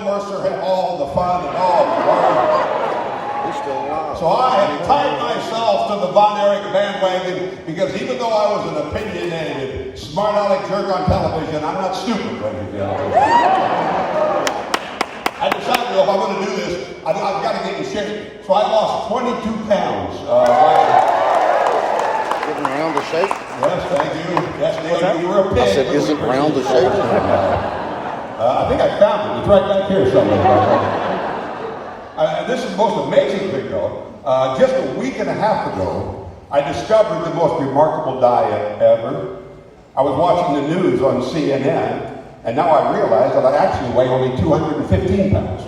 Mercer had all the fun and all the glory. So I had tied myself to the Von Erich bandwagon because even though I was an opinionated, smart-aleck jerk on television, I'm not stupid, ladies and gentlemen. I decided, if I'm going to do this, I've got to get in shape. So I lost 22 pounds. Getting round to shape? Yes, thank you. Yes, Neil, you were a pig. I said, isn't round to shape? I think I found it. It's right back here somewhere. This is the most amazing thing, though. Just a week and a half ago, I discovered the most remarkable diet ever. I was watching the news on CNN, and now I realize that I actually weigh only 215 pounds.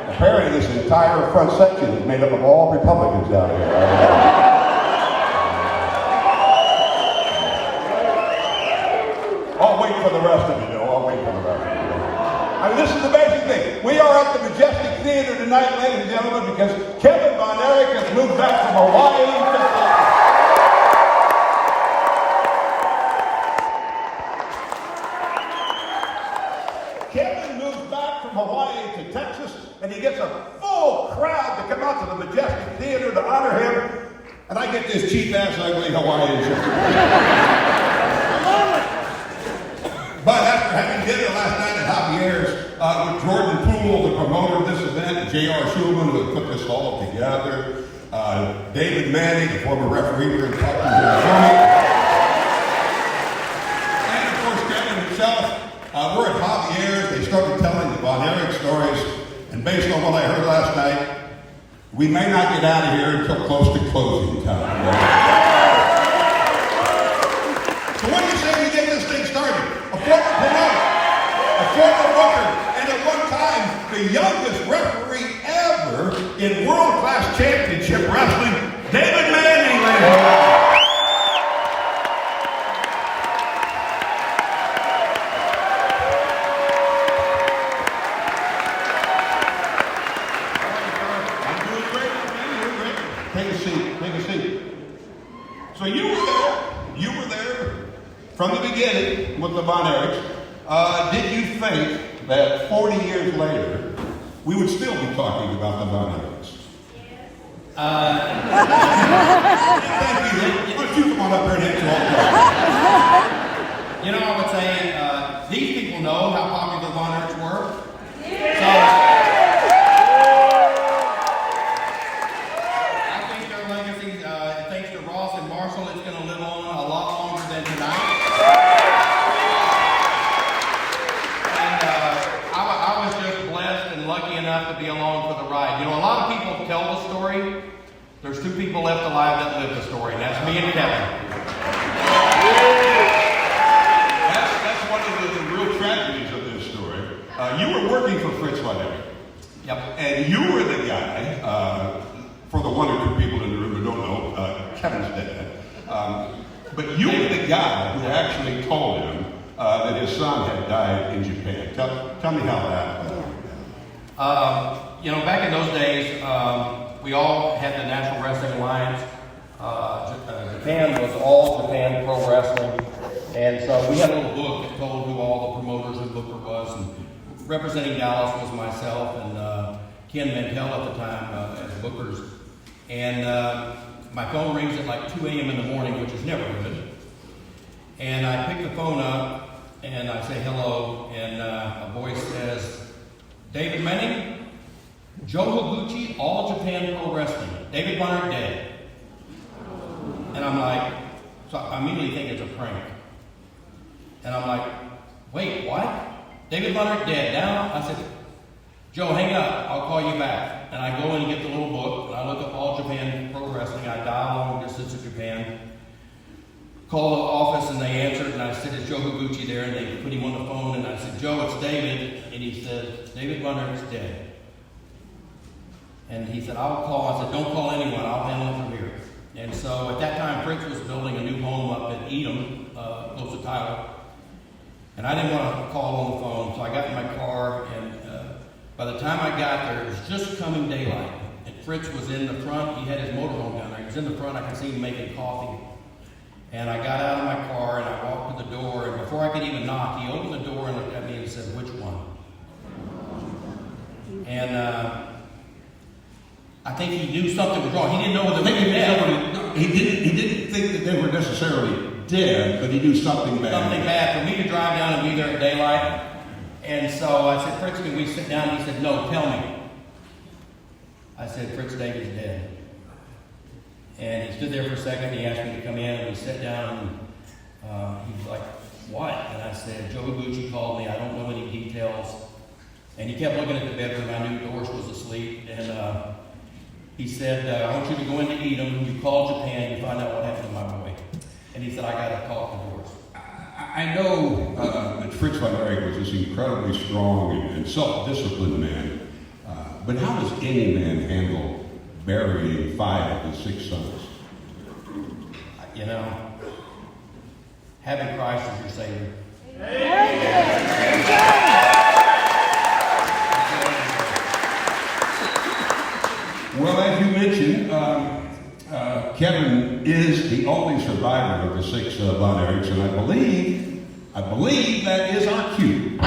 Apparently this entire front section is made up of all Republicans down here. I'll wait for the rest of you, though. I'll wait for the rest of you. I mean, this is the basic thing. We are at the Majestic Theater tonight, ladies and gentlemen, because Kevin Von Erich has moved back from Hawaii to Texas, and he gets a full crowd to come out to the Majestic Theater to honor him, and I get this cheap-ass, ugly Hawaiian shirt. But after having dinner last night at Javier's with Jordan Poole, the promoter of this event, and J.R. Schulman, who put this all together, David Manning, the former referee here in Texas, and of course Kevin himself. We're at Javier's. They started telling the Von Erich stories, and based on what I heard last night, we may not get out of here until close to closing time. So what do you say we get this thing started? A former promoter, a former booker, and at one time the youngest referee ever in world-class championship wrestling, David Manning, ladies and gentlemen. So you were there from the beginning with the Von Erichs. Did you think that 40 years later, we would still be talking about the Von Erichs? Thank you. Why don't you come on up here and answer all the questions? You know, I would say these people know how popular the Von Erichs were. So, it's going to live on a lot longer than tonight. And I was just blessed and lucky enough to be along for the ride. You know, a lot of people tell the story. There's two people left alive that live the story, and that's me and Kevin. That's one of the real tragedies of this story. You were working for Fritz Von Erich. Yep. And you were the guy, for the one or two people in the room who don't know, Kevin's dead. But you were the guy who actually told him that his son had died in Japan. Tell me how that happened. You know, back in those days, we all had the National Wrestling Alliance. Japan was all Japan Pro Wrestling. And so we had a little book that told who all the promoters and booker was. And representing Dallas was myself and Ken Mantell at the time as bookers. And my phone rings at like 2 a.m. in the morning, which is never good. And I pick the phone up, and I say hello, and a voice says, David Manning, Joe Higuchi, All Japan Pro Wrestling, David Von Erich dead. And I'm like, so I immediately think it's a prank. And I'm like, wait, what? David Von Erich dead. Now, I said, Joe, hang up, I'll call you back. And I go in and get the little book, and I look up All Japan Pro Wrestling. I dial long distance to Japan, call the office, and they answered, and I said, is Joe Higuchi there? And they put him on the phone, and I said, Joe, it's David. And he said, David Von Erich's dead. And he said, I'll call. I said, don't call anyone, I'll handle it from here. And so at that time, Fritz was building a new home up in Edom, close to Tyler. And I didn't want to call on the phone, so I got in my car, and by the time I got there, it was just coming daylight. Fritz was in the front. He had his motorhome down there. He was in the front. I could see him making coffee. And I got out of my car and I walked to the door. And before I could even knock, he opened the door and looked at me and said, "Which one?" And I think he knew something was wrong. He didn't know whether they were dead. He didn't think that they were necessarily dead, but he knew something bad. Something bad for me to drive down and be there at daylight. And so I said, "Fritz, can we sit down?" He said, "No, tell me." I said, "Fritz David's dead." And he stood there for a second. He asked me to come in, and we sat down. And he was like, "What?" And I said, "Joe Gucci called me. I don't know any details." And he kept looking at the bedroom. I knew Doris was asleep. And he said, "I want you to go into Edom. You call Japan. You find out what happened to my boy." And he said, "I got to talk to Doris." I know that Fritz Von Erich was this incredibly strong and self-disciplined man, but how does any man handle burying 5 of his 6 sons? You know, having Christ as your Savior. Well, as you mentioned, Kevin is the only survivor of the 6 Von Erichs, and I believe that is our cue.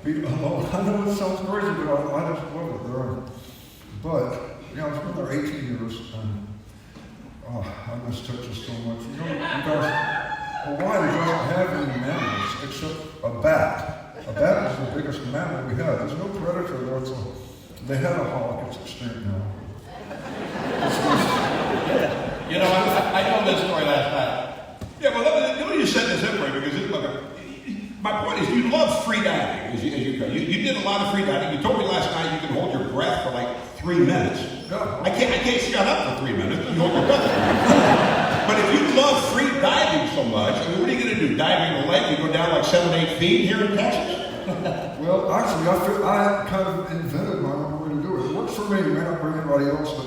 be alone. I know it sounds crazy, but I just love it there. But, yeah, I've been there 18 years, and I miss Texas so much. You know, Hawaii doesn't have any mammals except a bat. A bat is the biggest mammal we have. There's no predator there, so they had a hawk, it's extinct now. You know, I told this story last night. Yeah, well, let me just set this up for you, because my point is you love free diving as you go. You did a lot of free diving. You told me last night you can hold your breath for like 3 minutes. Yeah. I can't shut up for 3 minutes. You hold your breath. But if you love free diving so much, I mean, what are you going to do? Dive in the lake? You go down like 7-8 feet here in Texas? Well, actually, I kind of invented my own way to do it. It works for me. It may not for anybody else, but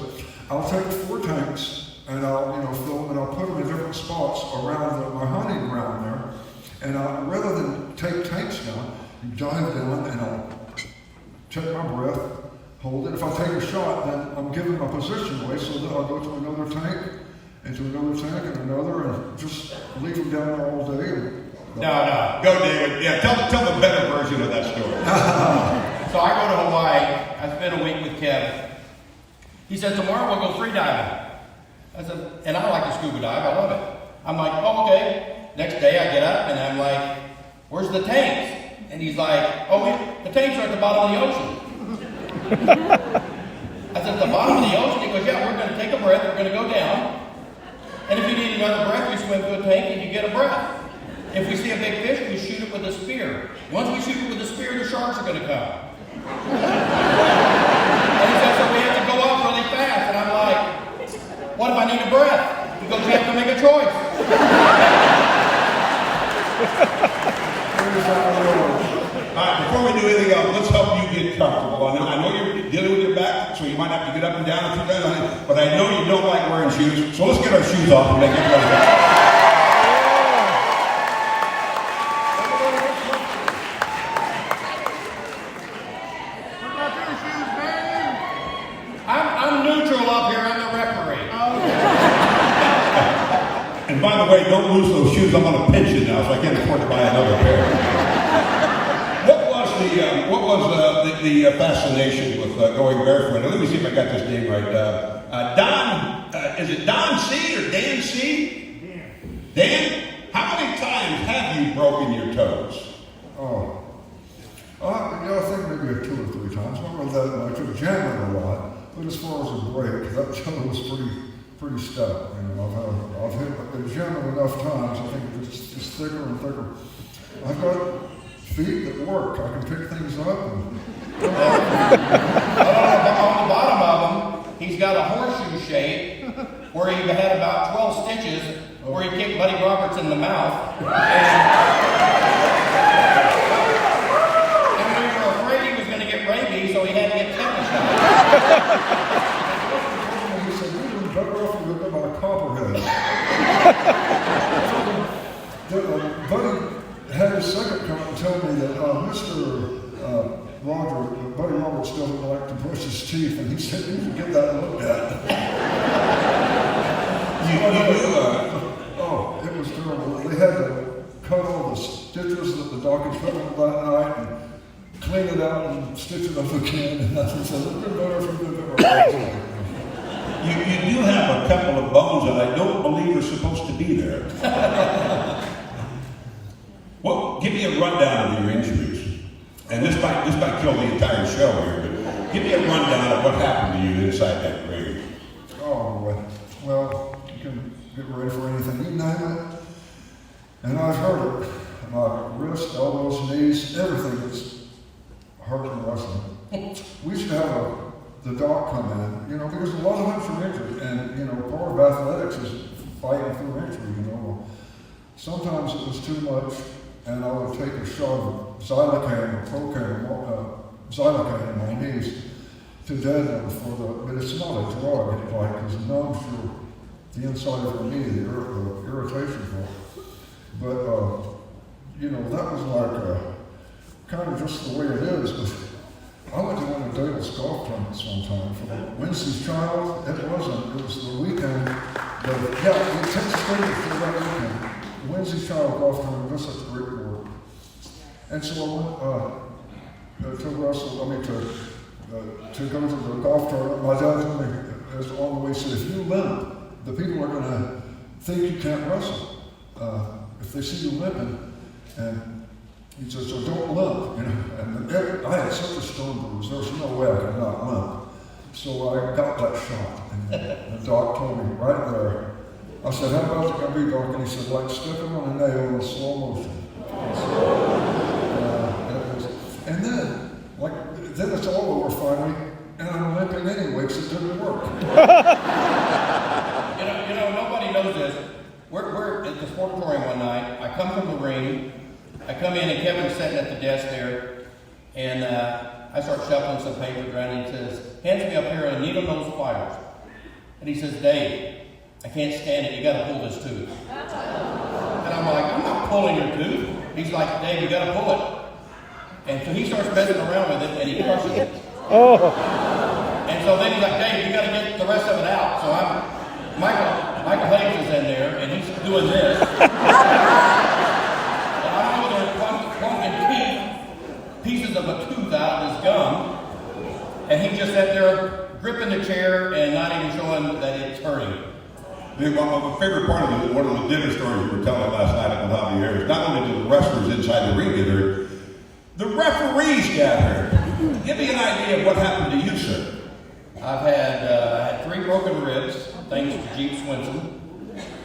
I'll take 4 tanks and I'll, fill them and I'll put them in different spots around my hunting ground there. And rather than take tanks down, you dive down and I'll check my breath, hold it. If I take a shot, then I'm giving my position away, so that I'll go to another tank, into another tank, and another, and just leave them down there all day. No. Go, David. Yeah, tell the better version of that story. So I go to Hawaii. I spent a week with Kevin. He said, tomorrow we'll go free diving. I said, and I like to scuba dive. I love it. I'm like, oh, okay. Next day I get up and I'm like, where's the tanks? And he's like, oh, the tanks are at the bottom of the ocean. I said, at the bottom of the ocean? He goes, yeah, we're going to take a breath. We're going to go down. And if you need another breath, you swim to a tank and you get a breath. If we see a big fish, we shoot it with a spear. Once we shoot it with a spear, the sharks are going to come. And he said, so we have to go off really fast. And I'm like, what if I need a breath? He goes, you have to make a choice. All right, before we do anything else, let's help you get comfortable. I know you're dealing with your back, so you might have to get up and down a few times, but I know you don't like wearing shoes, so let's get our shoes off and make everybody happy. I'm neutral up here. I'm the referee. And by the way, don't lose those shoes. I'm on a pension now, so I can't afford to buy another pair. What was the fascination with going barefoot? Let me see if I got this name right. Don, is it Don C. or Dan C? Dan, how many times have you broken your toes? I think maybe 2 or 3 times. Not really that much. I was jamming a lot, but as far as a break, that toe was pretty stout. I've hit the jamming enough times. I think it's just thicker and thicker. I've got feet that work. I can pick things up. And on the bottom of him, he's got a horseshoe shape where he had about 12 stitches where he kicked Buddy Roberts in the mouth. And we were afraid he was going to get rabies, so he had to get tetanus shot. he said, "We were better off with it about a copperhead." Buddy had his second come and tell me that Buddy Roberts doesn't like to brush his teeth, and he said you should get that looked at. Oh, it was terrible. They had to cut all the stitches that the doc had put on that night and clean it out and stitch it up again. And I said, it'd be better if we did it. You do have a couple of bones that I don't believe are supposed to be there. Well, give me a rundown of your injuries. And this might kill the entire show here, but give me a rundown of what happened to you inside that grave. Oh, well, you can get ready for anything. You name it. And I've heard it. My wrist, elbows, knees, everything that's hurt in wrestling. We used to have the doc come in, because a lot of them are injured. And, part of athletics is fighting through injury, Sometimes it was too much, and I would take a shot of Xylocaine or Procaine, Xylocaine in my knees to deaden them but it's not a drug, because it numbs the inside of your knee, the irritation for it. But, that was like kind of just the way it is. But I went to one of Dale's golf tournaments one time for Wednesday's Child. It was the weekend. The Texas State for that weekend. Wednesday's Child golf tournament, just such great work. And so I went to wrestle, to go to the golf tournament, my dad told me, as on the way, he said, if you limp, the people are going to think you can't wrestle. If they see you limping, and he said, so don't limp. And I had such a stone bruise, there's no way I could not limp. So I got that shot, and the doc told me right there. I said, how about it going to be, Doc? And he said, like stepping on a nail in slow motion. And then it's all over finally, and I'm limping anyway because it didn't work. Nobody knows this. We're at the Sportatorium one night. I come from the ring. I come in and Kevin's sitting at the desk there, and I start shuffling some papers around, and he says, hands me up here a needle-nose pliers. And he says, Dave, I can't stand it, you gotta pull this tooth. And I'm like, I'm not pulling your tooth. He's like, Dave, you gotta pull it. And so he starts messing around with it, and he crushes it. Oh. And so then he's like, Dave, you gotta get the rest of it out. So Michael Hayes is in there, and he's doing this. And I'm over there plunking pieces of a tooth out of his gum. And he just sat there gripping the chair and not even showing that it's hurting. My favorite part of one of the dinner stories we were telling last night at the Javier is not only do the wrestlers inside the ring get hurt, the referees got hurt. Give me an idea of what happened to you, sir. I've had 3 broken ribs, thanks to Jeep Swinson.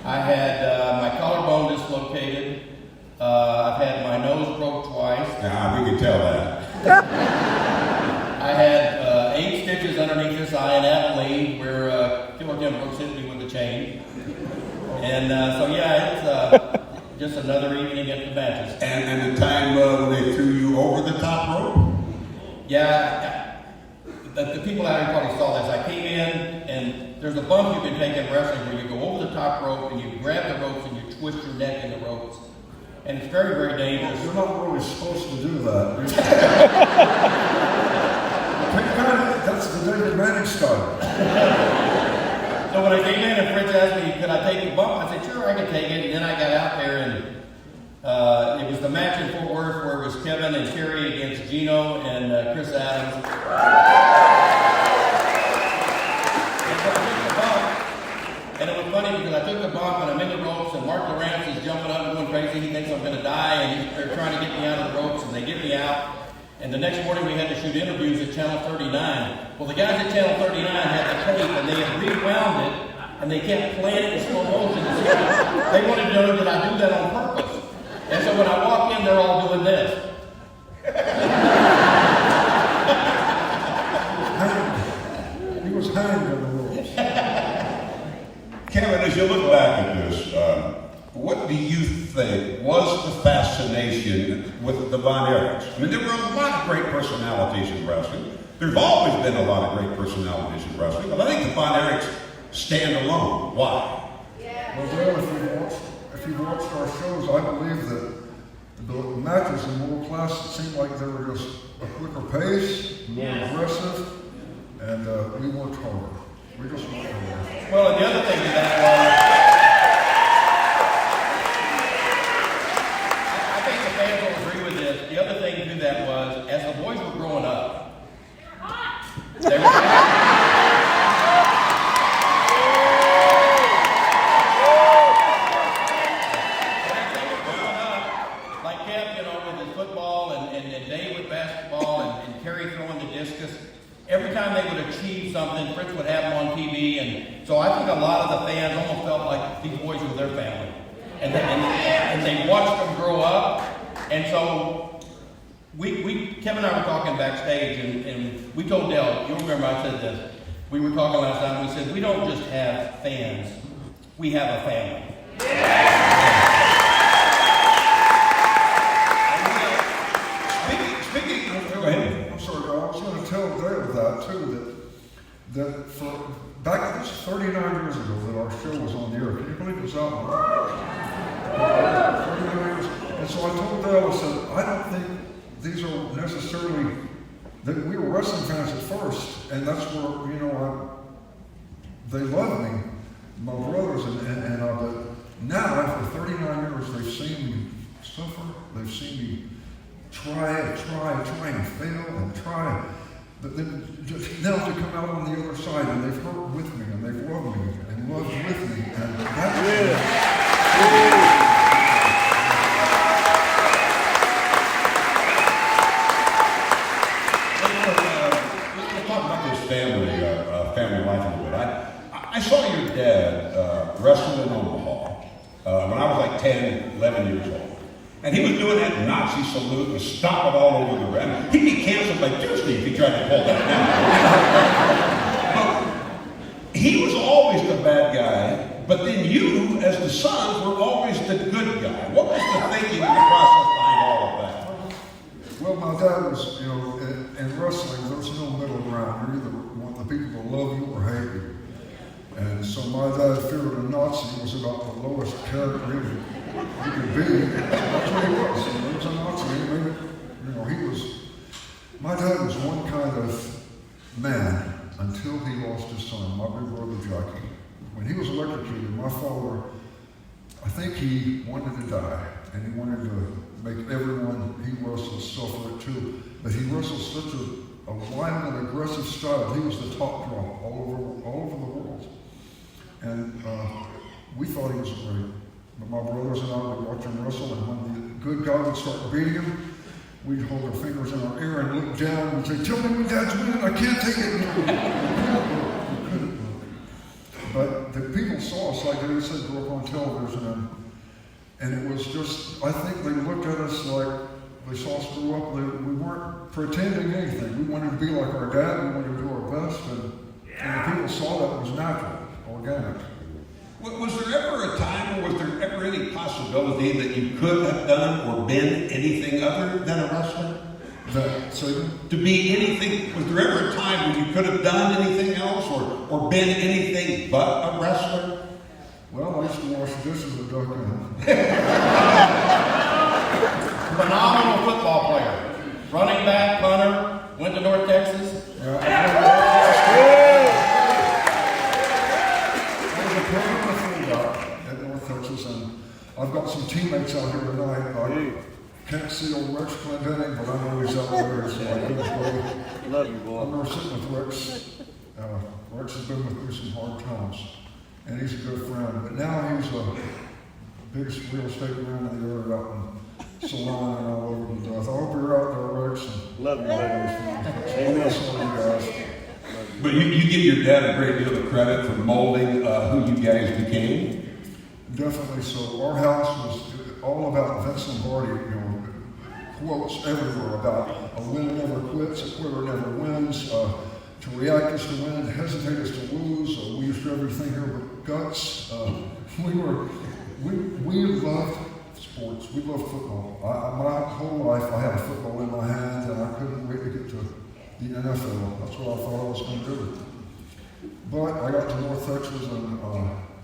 I had my collarbone dislocated. I've had my nose broke twice. Yeah, we can tell that. I had 8 stitches underneath this eye in Adelaide where Killer Tim Brooks hit me with a chain. And so yeah, it's just another evening at the matches. And the time when they threw you over the top rope? Yeah, the people out here probably saw this. I came in and there's a bump you can take in wrestling where you go over the top rope and you grab the ropes and you twist your neck in the ropes. And it's very, very dangerous. You're not really supposed to do that. That's the David Manning style. So when I came in and Fritz asked me, could I take the bump? I said, sure, I can take it. And then I got out there and it was the match in Fort Worth where it was Kevin and Terry against Gino and Chris Adams. And it was funny because I took the bump and I'm in the ropes and Mark Lawrence is jumping up and going crazy. He thinks I'm going to die and they're trying to get me out of the ropes and they get me out. And the next morning we had to shoot interviews at Channel 39. Well, the guys at Channel 39 had the tape and they had rewound it and they kept playing it in slow motion. They wanted to know that I do that on purpose. And so when I walk in, they're all doing this. He was hanged on the ropes. Kevin, as you look back at this, what do you think was the fascination with the Von Erichs? I mean, there were a lot of great personalities in wrestling. There's always been a lot of great personalities in wrestling, but I think the Von Erichs stand alone. Why? Well, Dale, if you've watched our shows, I believe that the matches in world class, it seemed like they were just a quicker pace, more aggressive, and we worked harder. We just worked harder. Well, and the other thing to that was, I think the fans will agree with this. The other thing to that was, as the boys were growing up, they were like Kev, with his football and Dave with basketball and Terry throwing the discus. Every time they would achieve something, Fritz would have them on TV, and so I think a lot of the fans almost felt like these boys were their family, and they watched them grow up, and so Kevin and I were talking backstage, and we told Dale, you'll remember I said this, we were talking last time, we said we don't just have fans, we have a family. That for back this 39 years ago that our show was on the air. Can you believe it was out? 39 years. And so I told Dale, I said, I don't think these are necessarily that we were wrestling fans at first, and that's where they love me, my brothers, and but now after 39 years they've seen me suffer, they've seen me try and fail and try. But then just now to come out on the other side, and they've hurt with me, and they've loved me, and loved with me, and that's Let's talk about this family life a little bit. I saw your dad wrestle in Omaha when I was like 10, 11 years old. And he was doing that Nazi salute and stomping all over the ring. He'd be canceled by Tuesday if he tried to pull that down. He was always the bad guy, but then you, as the sons, were always the good guy. What was the thinking and the process behind all of that? well, my dad was, in wrestling, there's no middle ground. You either want the people to love you or hate you. And so my dad feared a Nazi was about the lowest character you could be. That's what he was. He was a Nazi. My dad was one kind of man until he lost his son, my big brother Jackie. When he was electrocuted, my father, I think he wanted to die, and he wanted to make everyone he wrestled suffer it too. But he wrestled such a violent and aggressive style. He was the top draw all over the world. And we thought he was great. But my brothers and I would watch him wrestle, and when the good guy would start beating him, we'd hold our fingers in our ear and look down and say, "Tell me when Dad's winning, I can't take it." We couldn't look. But the people saw us, like they said, grew up on television, and it was just, I think they looked at us like they saw us grow up. We weren't pretending anything. We wanted to be like our dad, we wanted to do our best, and the people saw that it was natural, organic. Was there ever a time, or was there ever any possibility that you could have done or been anything other than a wrestler? To be anything, was there ever a time when you could have done anything else or been anything but a wrestler? Well, I used to wash dishes at Duck Inn. Phenomenal football player. Running back, punter, went to North Texas. At North Texas, and I've got some teammates out here tonight. I can't see old Rex Clendenning, but I know he's out there. He's my good buddy. Love you, boy. I've never sitting with Rex. Rex has been with me some hard times, and he's a good friend. But now he's the biggest real estate man in the area out in Salon and all over the death. I hope you're out there, Rex. Love you, buddy. Amen. Some of you guys. But you give your dad a great deal of credit for molding who you guys became. Definitely so. Our house was all about Vince Lombardi, quotes everywhere about a winner never quits, a quitter never wins, to react is to win, hesitate is to lose. We used to do everything here with guts. We loved sports. We loved football. My whole life I had a football in my hand, and I couldn't wait to get to the NFL. That's what I thought I was going to do. But I got to North Texas and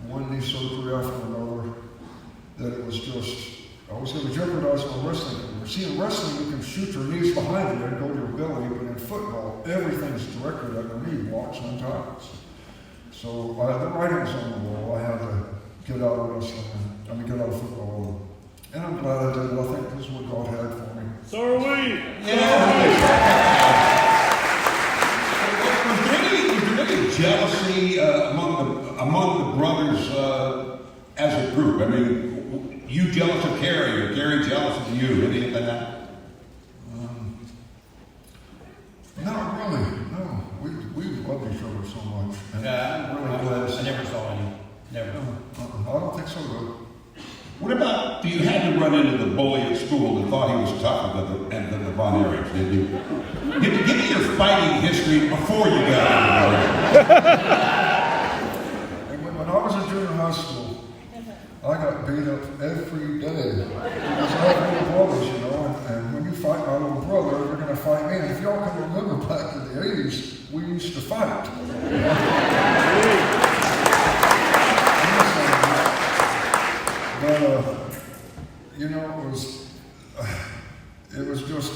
one knee surgery after another, that it was just, I was going to jeopardize my wrestling career. See, in wrestling, you can shoot your knees behind you and go to your belly, but in football, everything's directed at your knee, blocks and tackles. So the writing's on the wall. I had to get out of wrestling, get out of football. And I'm glad I did. I think this is what God had for me. So are we. Was there any jealousy among the brothers as a group? I mean, you jealous of Carrie, or Carrie jealous of you? Anything like that? Not really. No, we love each other so much. And I never saw any. Never. I don't think so, though. What about, you had to run into the bully at school that thought he was tougher than the Von Erich, did you? Give me your fighting history before you got into the When I was in junior high school, I got beat up every day because I had little brothers, and when you fight my little brother, they're going to fight me. And if y'all can remember back in the 80s, we used to fight. But, it was just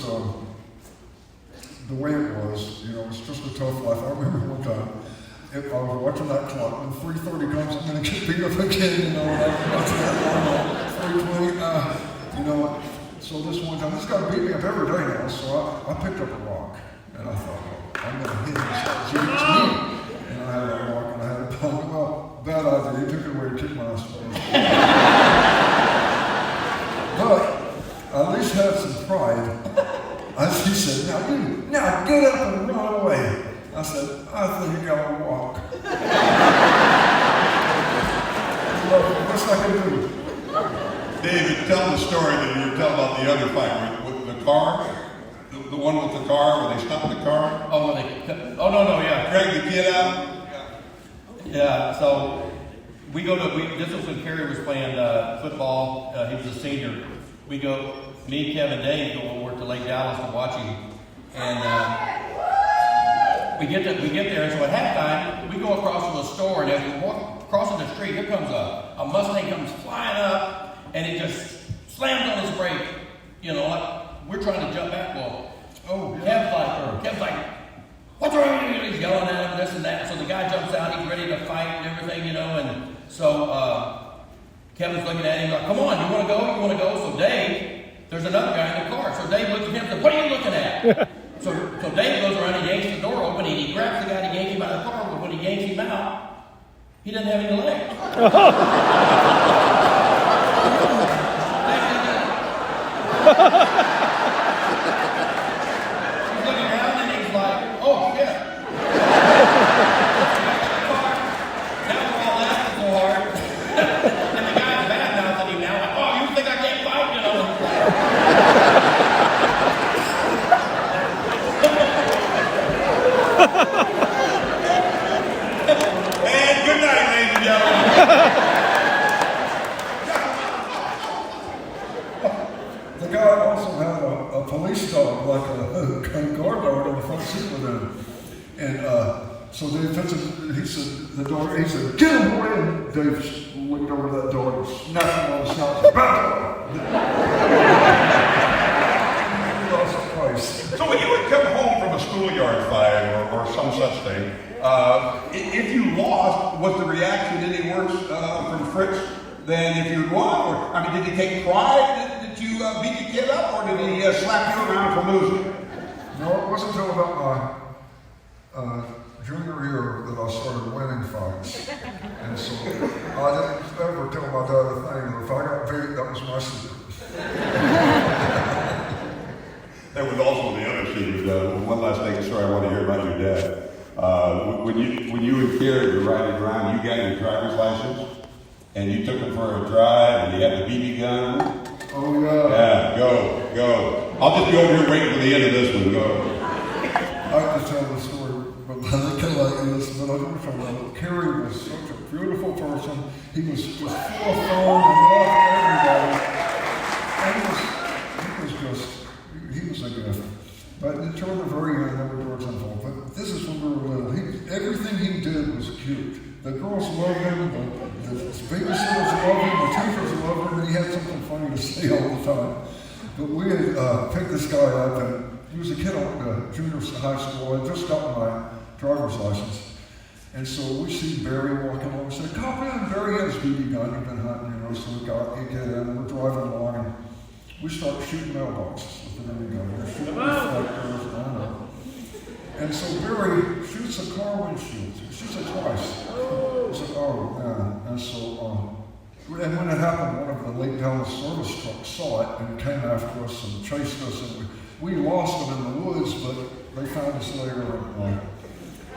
the way it was. It's just a tough life. I remember one time, I was watching that clock, when 3:30 comes, I'm going to get beat up again, and I was watching that 3:20, So this one time, this guy beat me up every day now, so I picked up a rock. And I thought, well, I'm going to hit him so it's me. And I had a rock and I had a pump. Well, bad idea. He took it away to kick my ass. But I at least had some pride. He said, now get up and run away. I said, I think you got to walk. What's I can do? David, tell the story that you were telling about the other fight with the car. The one with the car, where they stopped the car. Oh, no, yeah. Drag the kid out. Yeah, so this was when Kerry was playing football. He was a senior. Me, Kevin, Dave go over to Lake Dallas to watch him. And we get there, and so at halftime, we go across to the store, and as we walk crossing the street, here comes a Mustang comes flying up, and it just slams on his brake. You know, like we're trying to jump back. Well, Kev's like, what's wrong with you? He's yelling at him, this and that. So the guy jumps out, he's ready to fight and everything, you know. And so Kevin's looking at him like, come on, you want to go? You want to go? So Dave, there's another guy in the car. So Dave looks at him and says, what are you looking at? So Dave goes around and yanks the door open, and he grabs the guy to yank him out of the car. But when he yanks him out, he doesn't have any legs. He's looking around and he's like, oh, shit. Now we're all laughing so hard. And the guy's bad mouthing him now, like, oh, you think I can't fight, you know? And good night, ladies and gentlemen. The guy also had a police dog, like a guard dog in the front seat with him. And so Dave he said, he said, get him away. And Dave looked over that dog and snapped him on the snout. He lost twice. So when you would come home from a schoolyard fight or some such thing, if you lost, was the reaction any worse from Fritz than if you won? Or, I mean, did he take pride that you beat the kid up, or did he slap you around for losing? No, it wasn't until about my junior year that I started winning fights. And so I didn't ever tell my dad a thing. If I got beat, that was my secret. There was also the other secret. One last thing, sorry, I want to hear about your dad. When you and Kerry were riding around, you got your driver's license, and you took him for a drive, and you had the BB gun. Oh, yeah. Yeah, go. I'll just be over here waiting for the end of this one. Go. I could tell the story, but I can't like this, but I don't tell that. Kerry was such a beautiful person. He was just full of fun and loved everybody. And he was a gift. But the children were very young, they were towards involved. But this is when we were little. Everything he did was cute. The girls loved him, the babysitters loved him, the teachers loved him, and he had something funny to say all the time. But we had picked this guy up, and he was a kid on junior high school. I just gotten my driver's license. And so we see Barry walking along. We said, cop in, Barry has BB gun, he'd been hunting, you know, so we get in, and we're driving along, and we start shooting mailboxes with the BB gun. We're shooting reflectors, and so Barry shoots a car windshield. He shoots it twice. I said, oh, man. And so, and when it happened, one of the Lake Dallas service trucks saw it and came after us and chased us. And we lost them in the woods, but they found us later.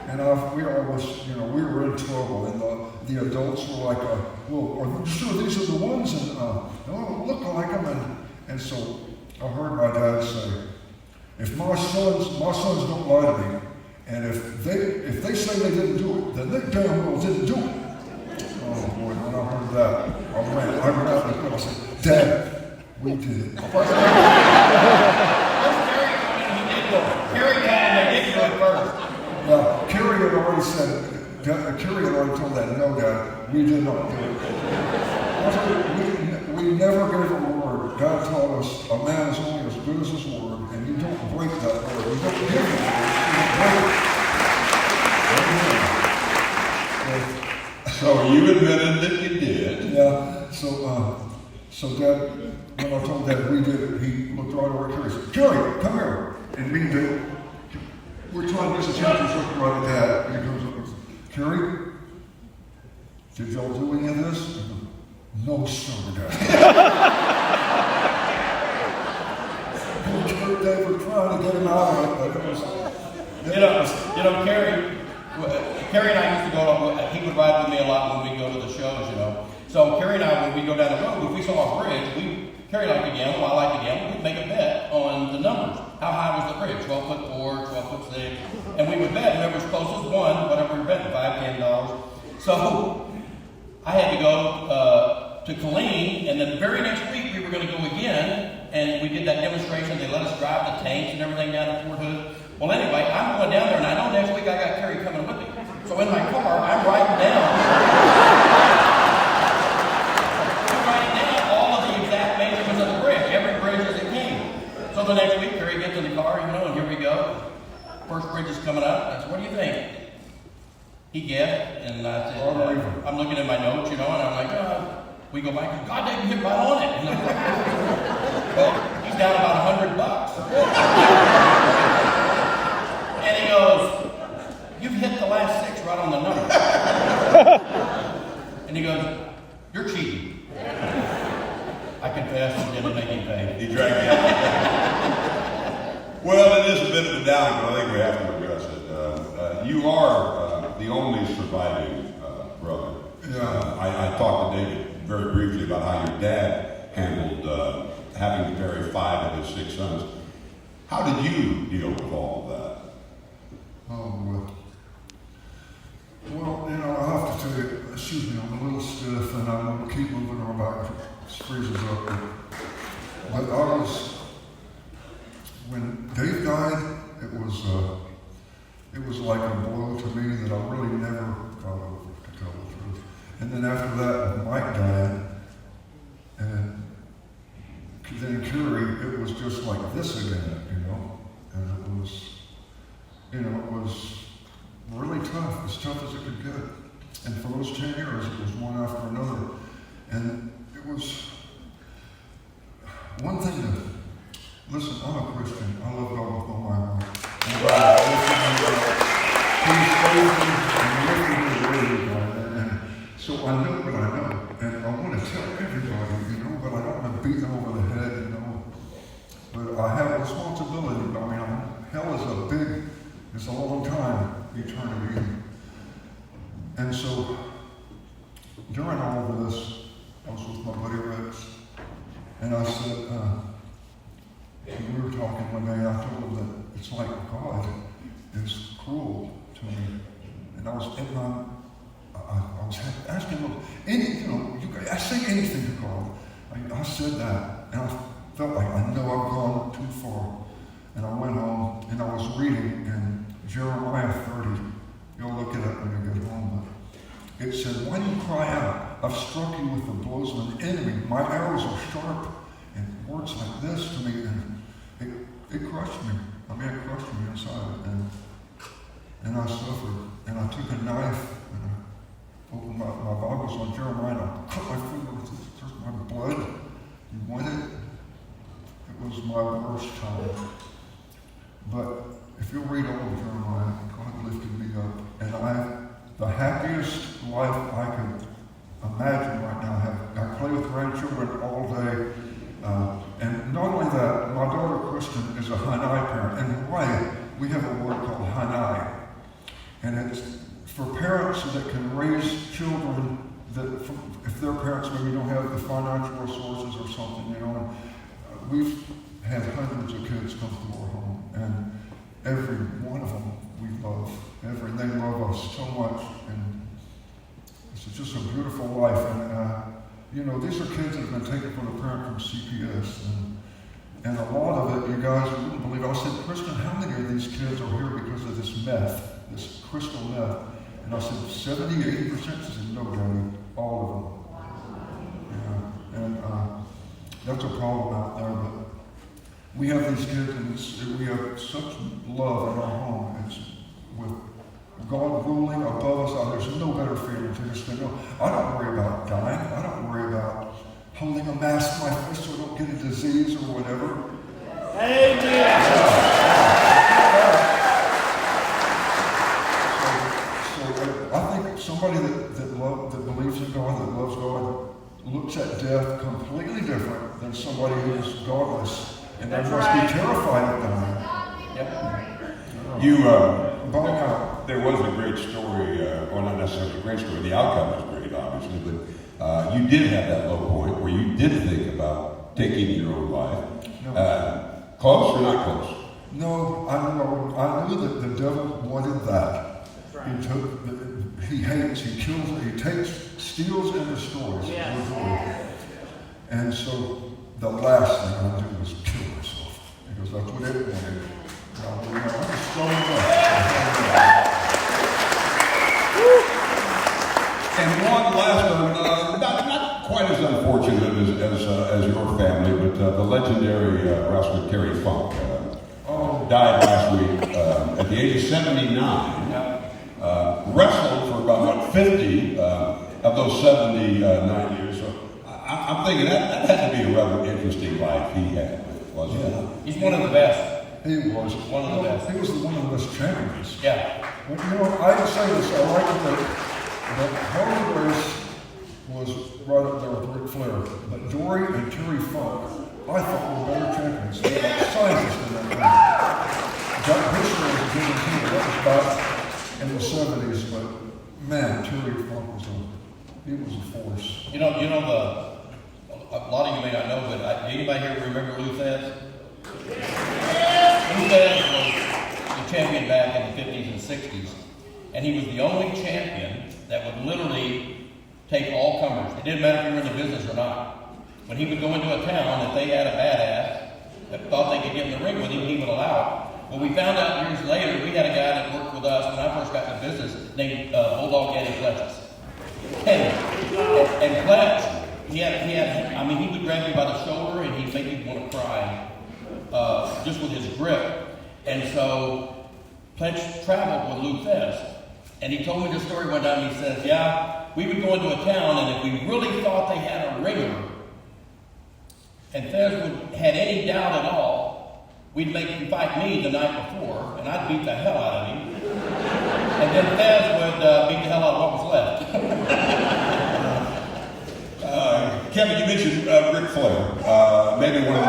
And we almost, you know, we were in trouble. And the adults were like, well, are you sure these are the ones? And, no, look like them. And so I heard my dad say, if my sons don't lie to me, and if they say they didn't do it, then they damn well didn't do it. Oh boy, when I heard that, I ran out the door. I said, Dad, we did it. Kerry came and they did do it first. Yeah, Kerry had already said, Kerry had already told that, no, Dad, we did not do it. We never gave a word. God taught us a man is only as good as his word, and you don't break that word. You don't give it. So you admitted that you did. Yeah. So Dad when I told Dad we did it, he looked right over at Kerry and said, Kerry, come here. And me and Dad, we're trying to miss a chance. He's looking right at Dad. And he comes up and says, Kerry, did y'all do any of this? I go, no, sir, Dad. They were trying to get him out of it, but it was... Carrie and I used to go, he would ride with me a lot when we go to the shows, you know. So Carrie and I, when we go down the road, if we saw a bridge, Carrie liked to gamble, I liked to gamble, we'd make a bet on the numbers. How high was the bridge? 12'4", 12'6", and we would bet whoever's closest won, whatever we were betting, $5, $10. So I had to go to Killeen, and then the very next week we were going to go again, and we did that demonstration. They let us drive the tanks and everything down to Fort Hood. Well, anyway, I'm going down there, and I know next week I got Carrie coming with me. So in my car, I'm writing down all of the exact measurements of the bridge, every bridge as it came. So the next week, Carrie gets in the car, you know, and here we go. First bridge is coming up. I said, what do you think? He guessed, and I said, I'm looking at my notes, you know, and I'm like, we go back, and God, they hit right on it. And I'm like, well, he's down about $100. And he goes, you've hit the last 6 right on the number. And he goes, you're cheating. I confess, and didn't make him pay. He dragged me out. Well, it is a bit of a down, but I think we have to address it. You are the only surviving brother. Yeah. I talked to David very briefly about how your dad handled having to bury 5 of his 6 sons. How did you deal with all of that? Well, you know, I have to tell you, excuse me, I'm a little stiff and I'm going to keep moving on back. It freezes up. But when Dave died, it was like a blow to me that I really never got over, to tell the truth. And then after that, when Mike died, and then Carrie, it was just like this again, you know? And it was really tough, as tough as it could get. And for those 10 years, it was one after another. And it was one thing to, listen, I'm a Christian. I love God with all my heart. He's faithful and lifted and so I know what I know. And I want to tell everybody, you know, but I don't want to beat them over the head, you know. But I have a responsibility. I mean, hell is it's a long time, eternity. And so, during all of this, I was with my buddy Rex, and I said, we were talking one day, I told him that it's like God is cruel to me. And I was asking him, I say anything to God. I said that, and I felt like I know I've gone too far. And I went home, and I was reading in Jeremiah 30. You'll look it up when you get home. But it said, when you cry out, I've struck you with the blows of an enemy. My arrows are sharp. And words like this to me, and it crushed me. I mean, it crushed me inside. And I suffered. And I took a knife, and I opened my Bible's on Jeremiah, and I cut my finger with it. There's my blood. You want it? It was my worst time. But if you'll read all of Jeremiah, God lifted me up, and the happiest life I could imagine right now. I play with grandchildren all day, and not only that, my daughter Kristen is a Hanai parent. In Hawaii, we have a word called Hanai, and it's for parents that can raise children that, if their parents maybe don't have the financial resources or something, you know. We've had hundreds of kids come through our home, and every one of them we love. And they love us so much, and it's just a beautiful life. And you know, these are kids that have been taken from a parent from CPS, and a lot of it, you guys wouldn't believe. I said, Kristen, how many of these kids are here because of this meth, this crystal meth? And I said, 70, 80%? She said, no, Daddy, all of them. Yeah, and that's a problem out there, but we have these kids, and we have such love in our home. It's with God ruling above us. There's no better feeling to just think, no, I don't worry about dying. I don't worry about holding a mask in my face so I don't get a disease or whatever. Amen. So I think somebody that believes in God, that loves God, looks at death completely different than somebody who is godless. And they must be terrified of dying. Yep. There was a great story, or not necessarily a great story, the outcome was great, obviously, but you did have that low point where you did think about taking your own life. No. Close or not close? No, I knew that the devil wanted that. He hates, he kills, he takes, steals, and destroys. Yes. And so the last thing I do was kill myself because that's what it wanted. I'm just strong enough. And one last one, not quite as unfortunate as your family, but the legendary wrestler Kevin Von died last week at the age of 79. Wrestled for about 50 of those 79 years. So I'm thinking that had to be a rather interesting life he had, wasn't it? He's one of the best. He was One of the best. He was one of the best champions. Yeah. But, I say this, I like that Harley Race was right up there with Ric Flair, but Dory and Terry Funk, I thought were better champions. They were scientists in that thing. Jack Bishop was a good team. That was back in the 70s, but man, Terry Funk was a force. A lot of you may not know, but anybody here remember Luthez? Luthez was the champion back in the 50s and 60s, and he was the only champion that would literally take all comers. It didn't matter if you were in the business or not. When he would go into a town, if they had a badass that thought they could get in the ring with him, he would allow it. Well, we found out years later, we had a guy that worked with us when I first got in the business named Bulldog Eddie Fletches. And Fletch, he would grab you by the shoulder and he'd make you want to cry just with his grip. And so Fletch traveled with Lou Thesz, and he told me this story one time. He says, we would go into a town, and if we really thought they had a ringer, and Thesz had any doubt at all, we'd make him fight me the night before, and I'd beat the hell out of him. And then Thesz would beat the hell out of what was left. Kevin, you mentioned Ric Flair, maybe one of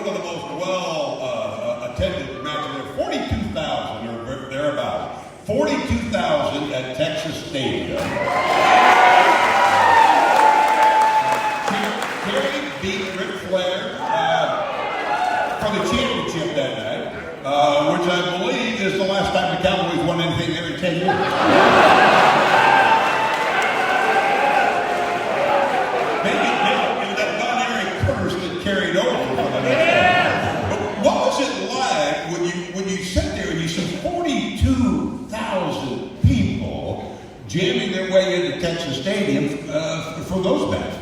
the most well-attended matches. 42,000 or thereabouts. 42,000 at Texas Stadium. Terry beat Ric Flair for the championship that night, which I believe is the last time the Cowboys won anything every 10 years. Maybe that Von Erich curse that carried over for the next time. But what was it like when you sat there and you see 42,000 people jamming their way into Texas Stadium for those matches?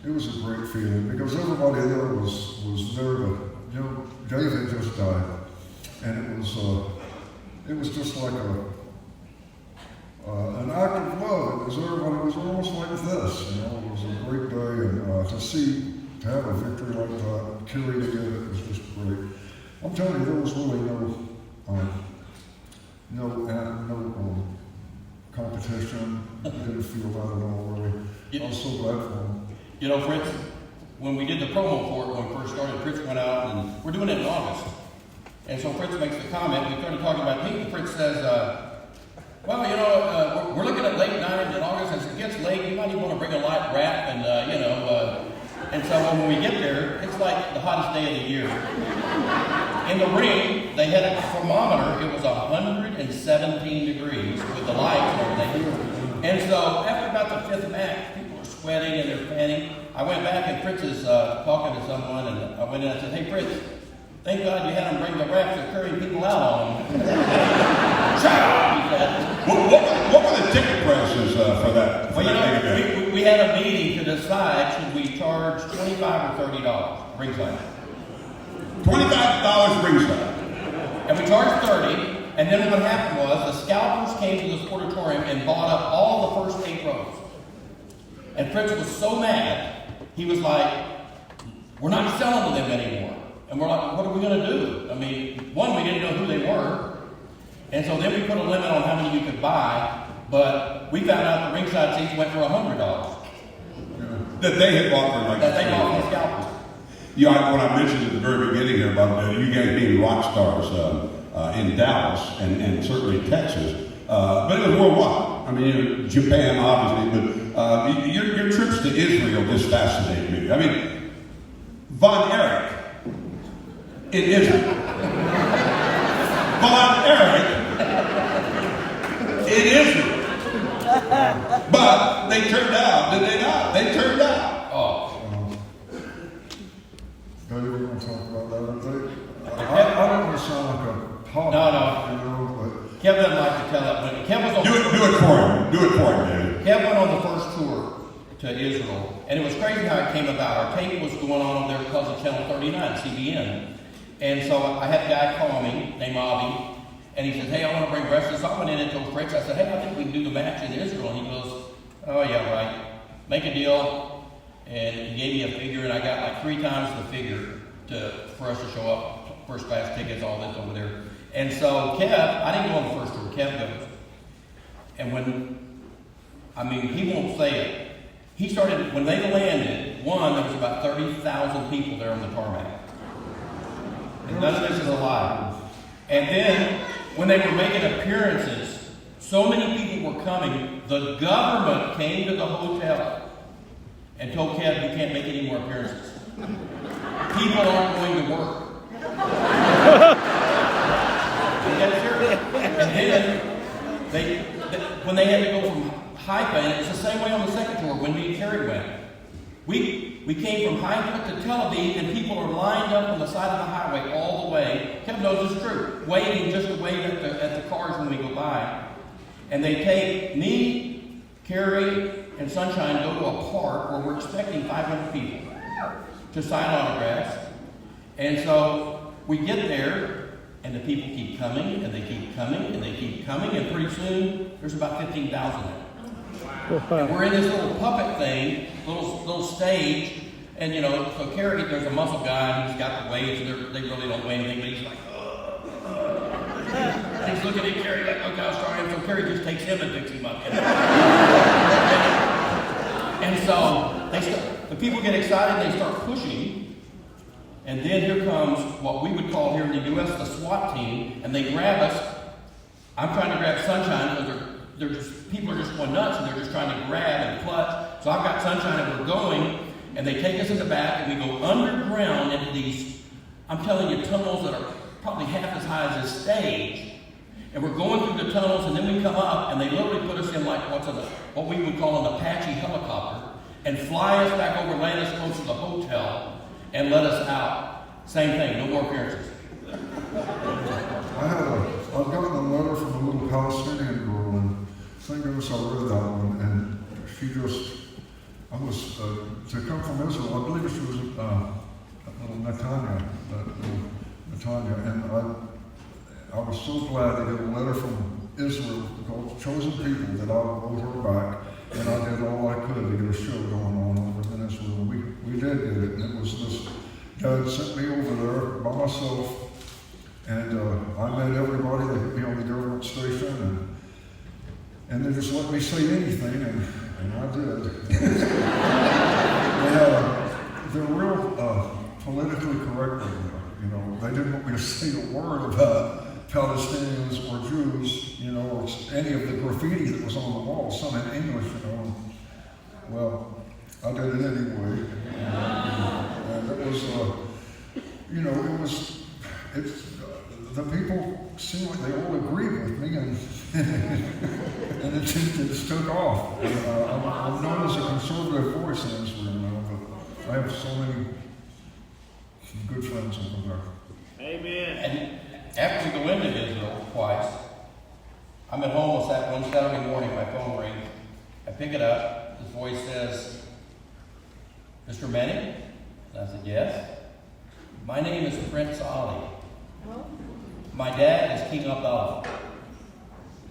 It was a great feeling because everybody there was there to, David just died, and it was just like an act of love. It was almost like this, it was a great day, and to have a victory like that, Kerry to get it was just great. I'm telling you, there was really no competition. I didn't feel that at all, really. I was so glad for him. Fritz, when we did the promo for it when we first started, Fritz went out, and we're doing it in August. And so Fritz makes the comment, we started talking about me, and Fritz says, we're looking at late night in August. As it gets late, you might even want to bring a light wrap, and and so when we get there, it's like the hottest day of the year. In the ring, they had a thermometer. It was 117 degrees with the lights and everything. And so after about the fifth match, people were sweating and they're panting. I went back and Fritz is talking to someone, and I went in and I said, "Hey Fritz, thank God you had them bring the wraps. They're carrying people out on them." Shut up, he said. What were the ticket prices for that? We had a meeting to decide should we charge $25 or $30 ringside. $25 ringside. And we charged $30. And then what happened was the scalpers came to the Sportatorium and bought up all the first 8 rows. And Fritz was so mad, he was like, we're not selling to them anymore. And we're like, what are we going to do? I mean, one, we didn't know who they were. And so then we put a limit on how many you could buy. But we found out the ringside seats went for $100. That they had bought for like That they bought from the scalpers. Yeah, when I mentioned at the very beginning here about you guys being rock stars in Dallas and certainly Texas, but it was worldwide. I mean, Japan obviously, but your trips to Israel just fascinate me. I mean, Von Erich in Israel, Von Erich in Israel, but they turned out, did they not? They turned out. Oh. Don't you want to talk about that? I don't want to sound like a pop. No. You know, but Kevin doesn't like to tell it. When Kev was on Do it for him. Do it for him, man. Kev went on the first tour to Israel, and it was crazy how it came about. Our tape was going on over there because of Channel 39, CBN. And so I had a guy call me, named Avi, and he said, hey, I want to bring wrestlers. So I went in and told Fritz, I said, hey, I think we can do the match in Israel. And he goes, oh, yeah, right. Make a deal. And he gave me a figure, and I got like 3 times the figure for us to show up, first class tickets, all this over there. And so Kev, I didn't go on the first tour, Kev goes. And he won't say it. He started, when they landed, there was about 30,000 people there on the tarmac. And none of this is a lie. And then, when they were making appearances, so many people were coming, the government came to the hotel and told Kev, you can't make any more appearances. People aren't going to work. And then, when they had to go from Haifa, and it's the same way on the second tour, when me and Kerry went. We came from Haifa to Tel Aviv, and people are lined up on the side of the highway all the way. Kevin knows this is true. Waiting just to wave at the cars when we go by. And they take me, Kerry, and Sunshine go to a park where we're expecting 500 people to sign autographs. And so we get there, and the people keep coming, and they keep coming, and they keep coming, and pretty soon there's about 15,000 there. And we're in this little puppet thing, little stage, and so Kerry, there's a muscle guy, and he's got the weights, and they really don't weigh anything, but he's like, and he's looking at Kerry like, okay, I'll start him. So Kerry just takes him and picks him up. And so the people get excited, they start pushing, and then here comes what we would call here in the U.S. the SWAT team, and they grab us. I'm trying to grab Sunshine because people are just going nuts, and they're just trying to grab and clutch. So I've got Sunshine, and we're going, and they take us in the back, and we go underground into these, I'm telling you, tunnels that are probably half as high as this stage. And we're going through the tunnels, and then we come up, and they literally put us in like what we would call an Apache helicopter, and fly us back over, land us close to the hotel, and let us out. Same thing, no more appearances. I've gotten a letter from a little Palestinian girl, and thank goodness I read that one, and I was to come from Israel, I believe she was little Netanya, and I was so glad to get a letter from Israel, called Chosen People, that I wrote her back, and I did all I could to get a show going on over in Israel. We did get it, and it was this guy that sent me over there by myself, and I met everybody that hit me on the government station, and they just let me say anything, and I did. They're real politically correct over there. They didn't want me to say a word about Palestinians or Jews, or any of the graffiti that was on the wall, some in English, Well, I did it anyway. And it was, the people seemed like they all agreed with me, and it just took off. I'm known as a conservative voice in Israel now, but I have so many good friends over there. Amen. And after we go into Israel twice, I'm at home one Saturday morning, my phone rings. I pick it up, his voice says, Mr. Manning? And I said, yes. My name is Prince Ali. My dad is King Abdullah.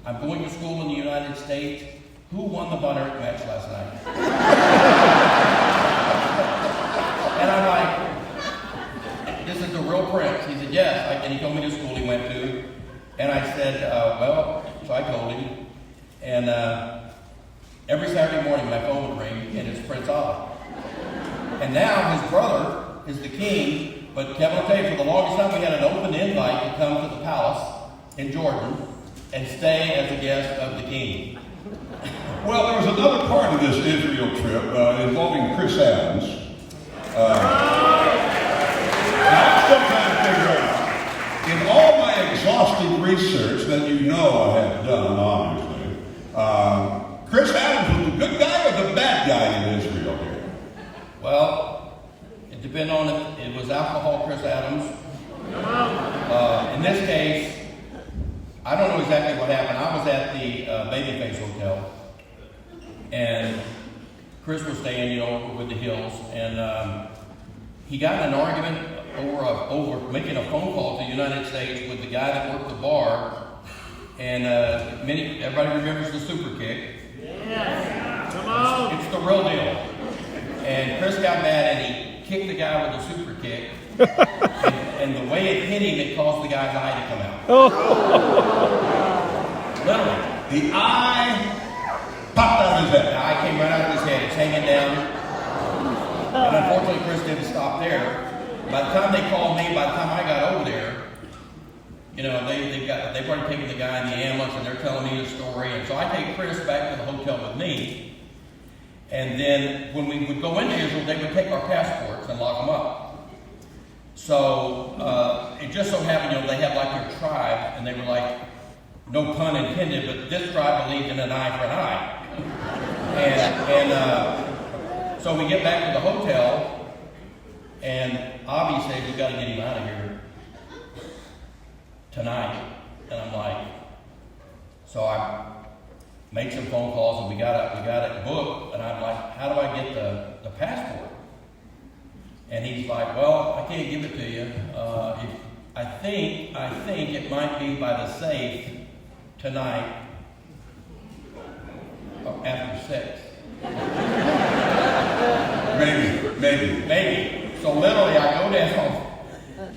I'm going to school in the United States. Who won the Von Erich match last night? And I'm like, this is the real prince. He said, yes. And he told me the school he went to. And I said, well, so I told him. And every Saturday morning my phone would ring, and it's Prince Ali. And now his brother is the king, but Kevin will tell you, for the longest time we had an open invite to come to the palace in Jordan and stay as a guest of the king. Well, there was another part of this Israel trip involving Chris Adams. I'm still trying to figure out, in all my exhaustive research that you know I have done, obviously, Chris Adams was the good guy or the bad guy in Israel here? Well, it depends on it. It was alcohol Chris Adams. In this case, I don't know exactly what happened. I was at the Babyface Hotel, and Chris was staying, with the Hills, and he got in an argument over making a phone call to the United States with the guy that worked the bar, and everybody remembers the super kick. Yes. Come on. It's the real deal. And Chris got mad and he kicked the guy with the super kick. and the way it hit him, it caused the guy's eye to come out. Literally. The eye popped out of his head. The eye came right out of his head. It's hanging down. And unfortunately, Chris didn't stop there. By the time they called me, by the time I got over there, they've already taken the guy in the ambulance and they're telling me the story. And so I take Chris back to the hotel with me. And then when we would go into Israel, they would take our passports and lock them up. So it just so happened, they had like their tribe, and they were like, no pun intended, but this tribe believed in an eye for an eye. And so we get back to the hotel, and Avi said, we've got to get him out of here tonight. And I'm like, so I made some phone calls, and we got it booked, and I'm like, how do I get the passport? And he's like, well, I can't give it to you. I think it might be by the safe tonight after 6. Maybe. So literally I go down,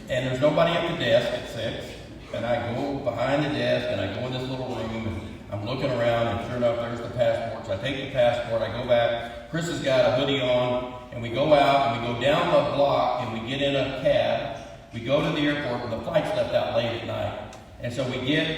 and there's nobody at the desk at 6, and I go behind the desk, and I go in this little room, and I'm looking around, and sure enough, there's the passport. So I take the passport, I go back. Chris has got a hoodie on, and we go out, and we go down the block, and we get in a cab. We go to the airport, and the flight's left out late at night. And so we get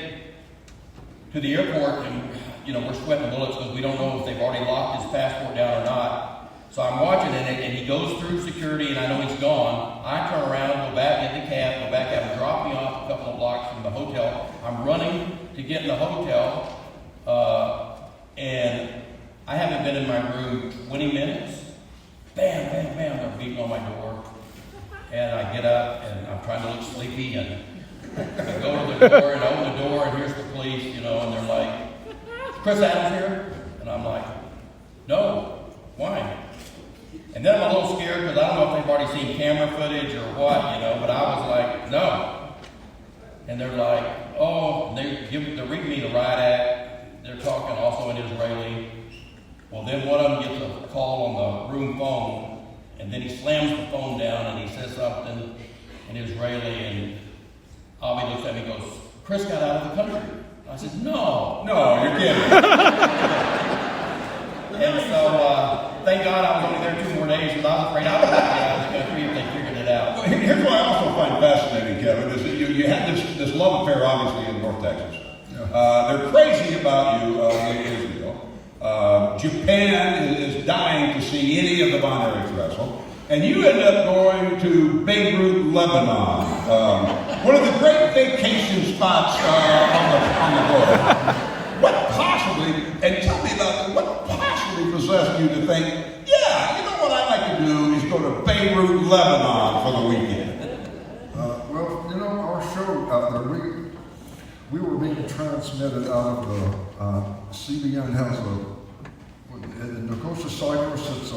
to the airport, and we're sweating bullets because we don't know if they've already locked his passport down or not. So I'm watching it, and he goes through security, and I know he's gone. I turn around, go back, get the cab, go back, have him drop me off a couple of blocks from the hotel. I'm running to get in the hotel. And I haven't been in my room 20 minutes. Bam, bam, bam, they're beating on my door. And I get up, and I'm trying to look sleepy, and I go to the door and open the door, and here's the police, and they're like, Chris Adams here? And I'm like, no, why? And then I'm a little scared because I don't know if they've already seen camera footage or what, but I was like, no. And they're like, oh, they're reading me the riot act. They're talking also in Israeli. Well, then one of them gets a call on the room phone, and then he slams the phone down and he says something in Israeli, and Avi looks at me and goes, Chris got out of the country. I said, no, you're kidding. And so, thank God I was only there 2 more days, because I was afraid I would have to get out of the country if they figured it out. Well, here's what I also find fascinating, Kevin, is that you had this love affair, obviously, in North Texas. They're crazy about you in Israel. Japan is dying to see any of the Von Erich wrestle. And you end up going to Beirut, Lebanon. One of the great vacation spots on the globe. And tell me about what possibly possessed you to think, what I'd like to do is go to Beirut, Lebanon for the weekend. Our show out there, we were being transmitted out of the CBN has in Nicosia, Cyprus. It's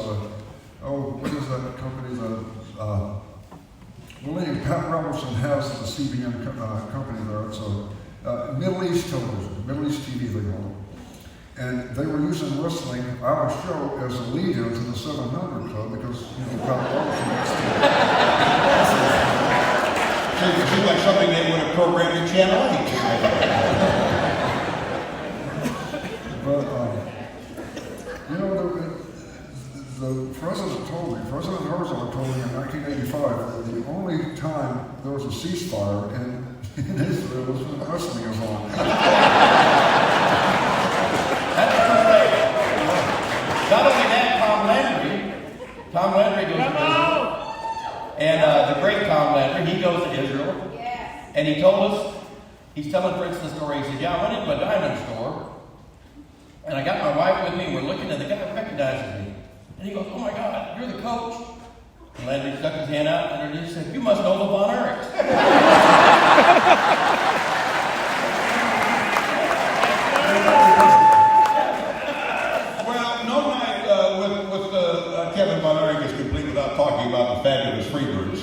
what is that company? believe Pat Robertson has the CBN company there. It's a Middle East television, Middle East TV they call it. And they were using wrestling, our show, as a lead-in to the 700 Club because, Pat Robertson used to. So it seems like something they would have programmed in Channel 8. But, the president told me, President Herzog told me in 1985 that the only time there was a ceasefire in Israel was when wrestling was on. Not only that, Tom Landry goes to Israel. And the great Tom Landry, he goes to Israel. Yes. And he told us, he's telling Fritz the story, he said, yeah, I went into a diamond store, and I got my wife with me, and we're looking, and the guy recognizes me. And he goes, oh my God, you're the coach. And Landry stuck his hand out, and he said, you must know the Von Erich. Well, no night with Kevin Von Erich is complete without talking about the fabulous Freebirds.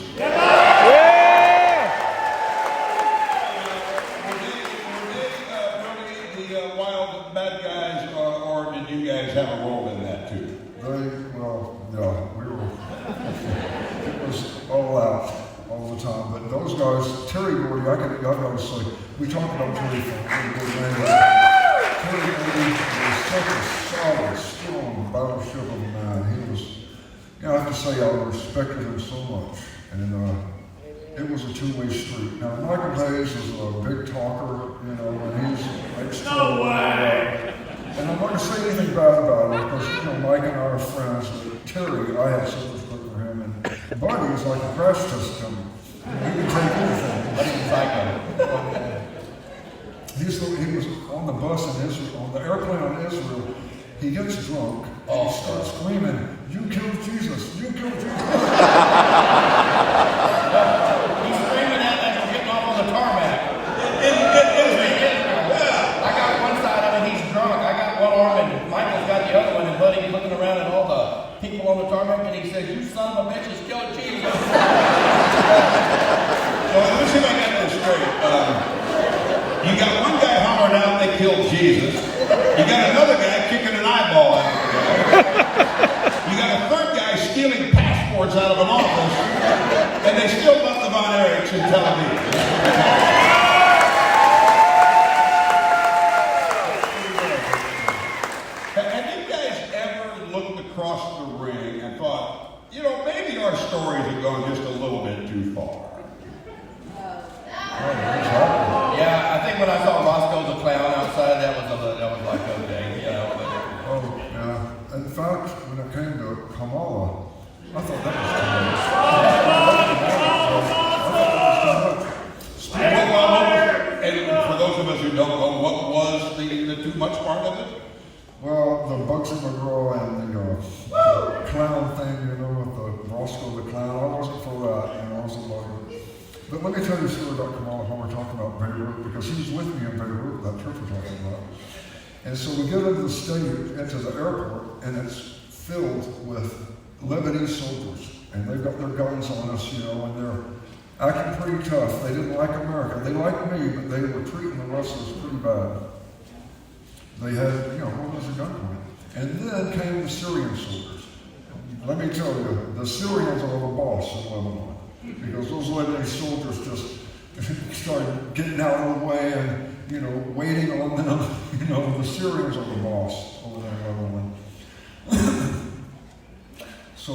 Were they the wild bad guys, or did you guys have a role in that too? It was all out all the time. But those guys, Terry Gordy, I gotta say, we talked about Terry Funk. Terry Gordy was such a solid, strong battleship of a man. He was, I have to say, I respected him so much. And it was a two-way street. Now, Michael Hayes is a big talker, and he's extraordinary. And I'm not going to say anything bad about him because, Mike and I are friends. But Terry, I have so much respect for him. And Buddy is like a crash test dummy. He can take anything. Buddy's a psycho. He was on the bus in Israel, on the airplane on Israel. He gets drunk and he starts screaming, "You killed Jesus! You killed Jesus!" He's screaming at us for getting off on the tarmac. I got one side of it, he's drunk. I got one arm, and Michael's got the other one, and Buddy's looking around at all the people on the tarmac, and he says, "You son of a bitch, has killed Jesus." So let me see if I got this straight. You got one guy hollering out, "They killed Jesus." You got another guy kicking an eyeball out of the guy. You got a third guy stealing passports out of an office, and they still love the Von Erichs in Tel Aviv. Have you guys ever looked across the ring and thought, maybe our stories have gone just a little bit too far? Yeah, I think when I saw Roscoe the Clown outside, that was like, okay, Oh, yeah. In fact, when it came to Kamala, I thought that was too much. And for those of us who don't know, what was the too much part of it? Well, the Bugsy McGraw and the clown thing, with the Roscoe the Clown, I wasn't for that, I wasn't like it. But let me tell you a story about Kamala when we're talking about Beirut, because he was with me in Beirut, that church we're talking about. And so we get into the stadium, into the airport, and it's filled with Lebanese soldiers. And they've got their guns on us, and they're acting pretty tough. They didn't like America. They liked me, but they were treating the wrestlers pretty bad. They had, holding us at gunpoint. And then came the Syrian soldiers. Let me tell you, the Syrians are the boss in Lebanon. Because those Lebanese soldiers just started getting out of the way and, waiting on them. The Syrians are the boss over there in Lebanon. So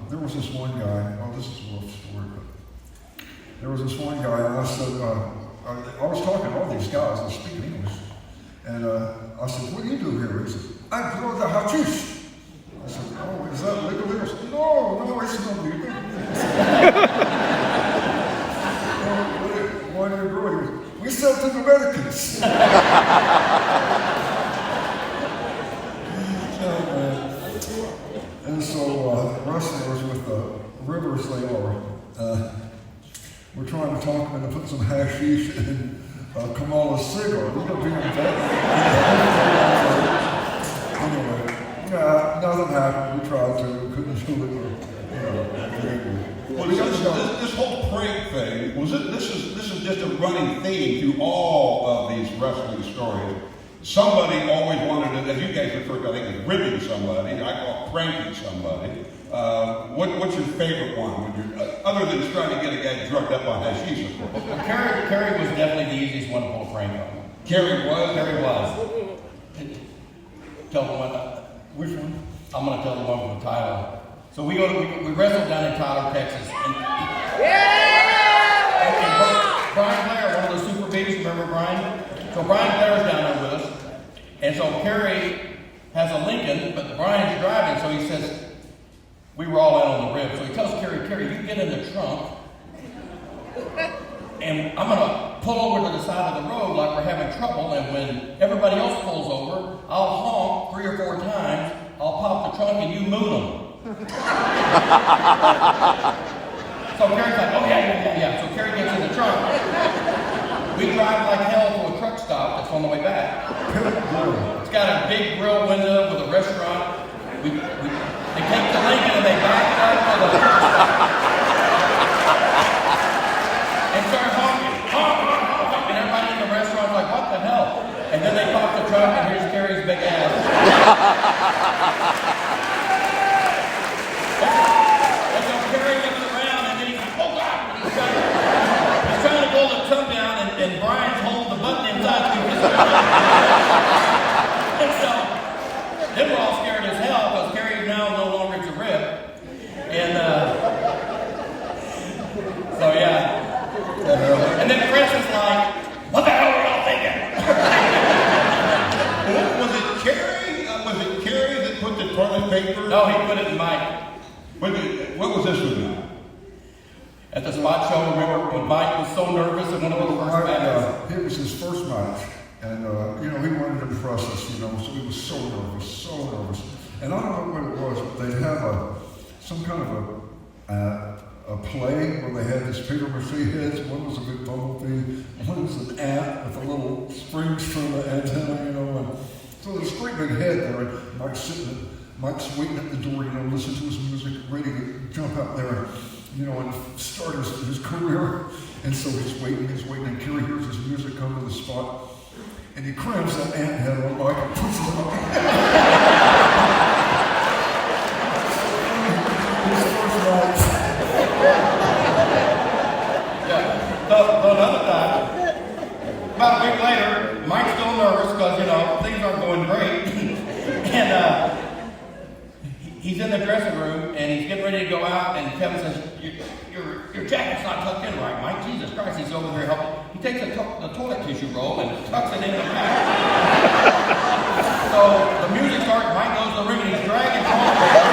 there was this one guy, this is a rough story, but there was this one guy, and I said, I was talking to all these guys, they speak English, and I said, "What do you do here?" He said, "I grow the hashish." I said, "Oh, is that legal here?" He said, No, it's not legal. Why do you grow it? We sell to the Americans. And so wrestlers with the rivers they are, we're trying to talk them into put some hashish in Kamala's cigar. We're going to be in bed. Anyway, nothing happened. We tried to, couldn't do it. Well, this whole prank thing, this is just a running theme through all of these wrestling stories. Somebody always wanted to, as you guys refer to, I think, as ribbing somebody. I call it pranking somebody. What's your favorite one? Other than just trying to get a guy drugged up on hashish, of course. Kerry was definitely the easiest one to pull a prank on. Kerry was? Kerry was. Tell the one. Which one? I'm going to tell the one from Tyler. So we wrestled down in Tyler, Texas. And Brian Blair, one of the super babies, remember Brian? So Brian Blair's down there with us. And so Kerry has a Lincoln, but Brian's driving, so he says, we were all out on the rib. So he tells Kerry, you get in the trunk, and I'm going to pull over to the side of the road like we're having trouble, and when everybody else pulls over, I'll honk 3 or 4 times, I'll pop the trunk, and you moon them. So Kerry's like, oh yeah. So Kerry gets in the trunk. We drive like hell to a truck stop that's on the way back. It's got a big grill window with a restaurant. They take the Lincoln and they back it up to the and start honking. And everybody in the restaurant's like, what the hell? And then they pop the trunk and here's Kerry's big ass. And so Kerry looks around and then he's like, oh God! He's trying to pull the tongue down and Brian's holding the button inside. And so then we're all scared as hell because Kerry now no longer to rib. And so yeah. And then Chris is like, what the hell were y'all thinking? Was it Kerry that put the toilet paper? No, he put it in Mike. What was this one now? At the spot show, remember when Mike was so nervous at one of his first matches? It was his first match, and he wanted to impress us, so he was so nervous. And I don't know what it was, but they have some kind of a play where they had these paper mache heads. One was a big bumblebee, one was an ant with a little springs for the antenna, and so there's a great big head there, and Mike's waiting at the door, listening to his music, ready to jump out there, and start his career. And so he's waiting, and Kerry hears his music come to the spot, and he crams that ant head on Mike and puts it on. His first match. Yeah. So another time, about a week later, Mike's still nervous because, things aren't going great. And he's in the dressing room and he's getting ready to go out, and Kevin says, your jacket's not tucked in right, Mike. Jesus Christ, he's over there helping. He takes the toilet tissue roll and tucks it in the back. So the music starts, Mike goes to the ring and he's dragging all the way out.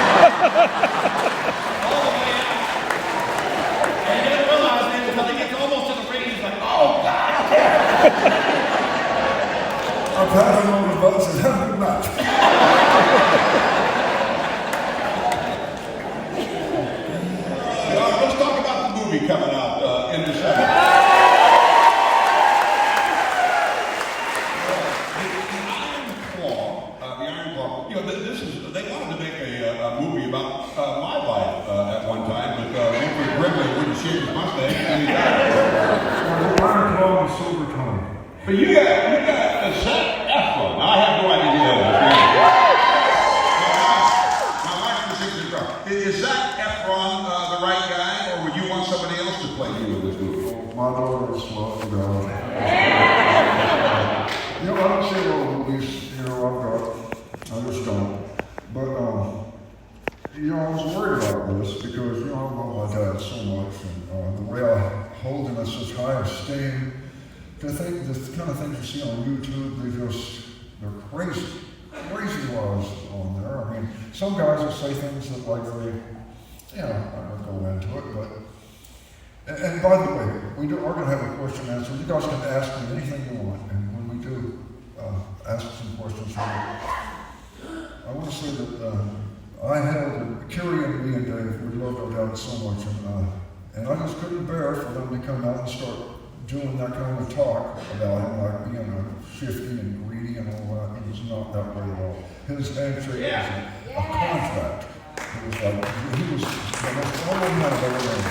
And he didn't realize it until he gets almost to the ring and he's like, oh God! I pat him on the butt and said, have a good match. Let's talk about the movie coming out in December. The Iron Claw. They wanted to make a movie about my life at one time, but Wilford Brimley wouldn't shave his mustache, and he died. The Iron Claw and Silver Tongue. But you got Zac Efron. Now, I have no idea who that is. Is Zac Efron the right guy, or would you want somebody else to play you in this movie? My daughter is love the God. I don't see all the movies, I've got. I just don't. But, I was worried about this because, I love my dad so much, and the way I hold him in such high esteem. The kind of things you see on YouTube, they're crazy laws on there. I mean, some guys will say things that I don't go into it, but, and by the way, we are going to have a question and answer. You guys can ask me anything you want, and when we do ask some questions, I want to say that I held Kerry and me and Dave, we loved our dad so much, and I just couldn't bear for them to come out and start doing that kind of talk about him, like being shifty and greedy and all that. He was not that way at all. His handshake was a contract. It was He was the most formal man I've ever known.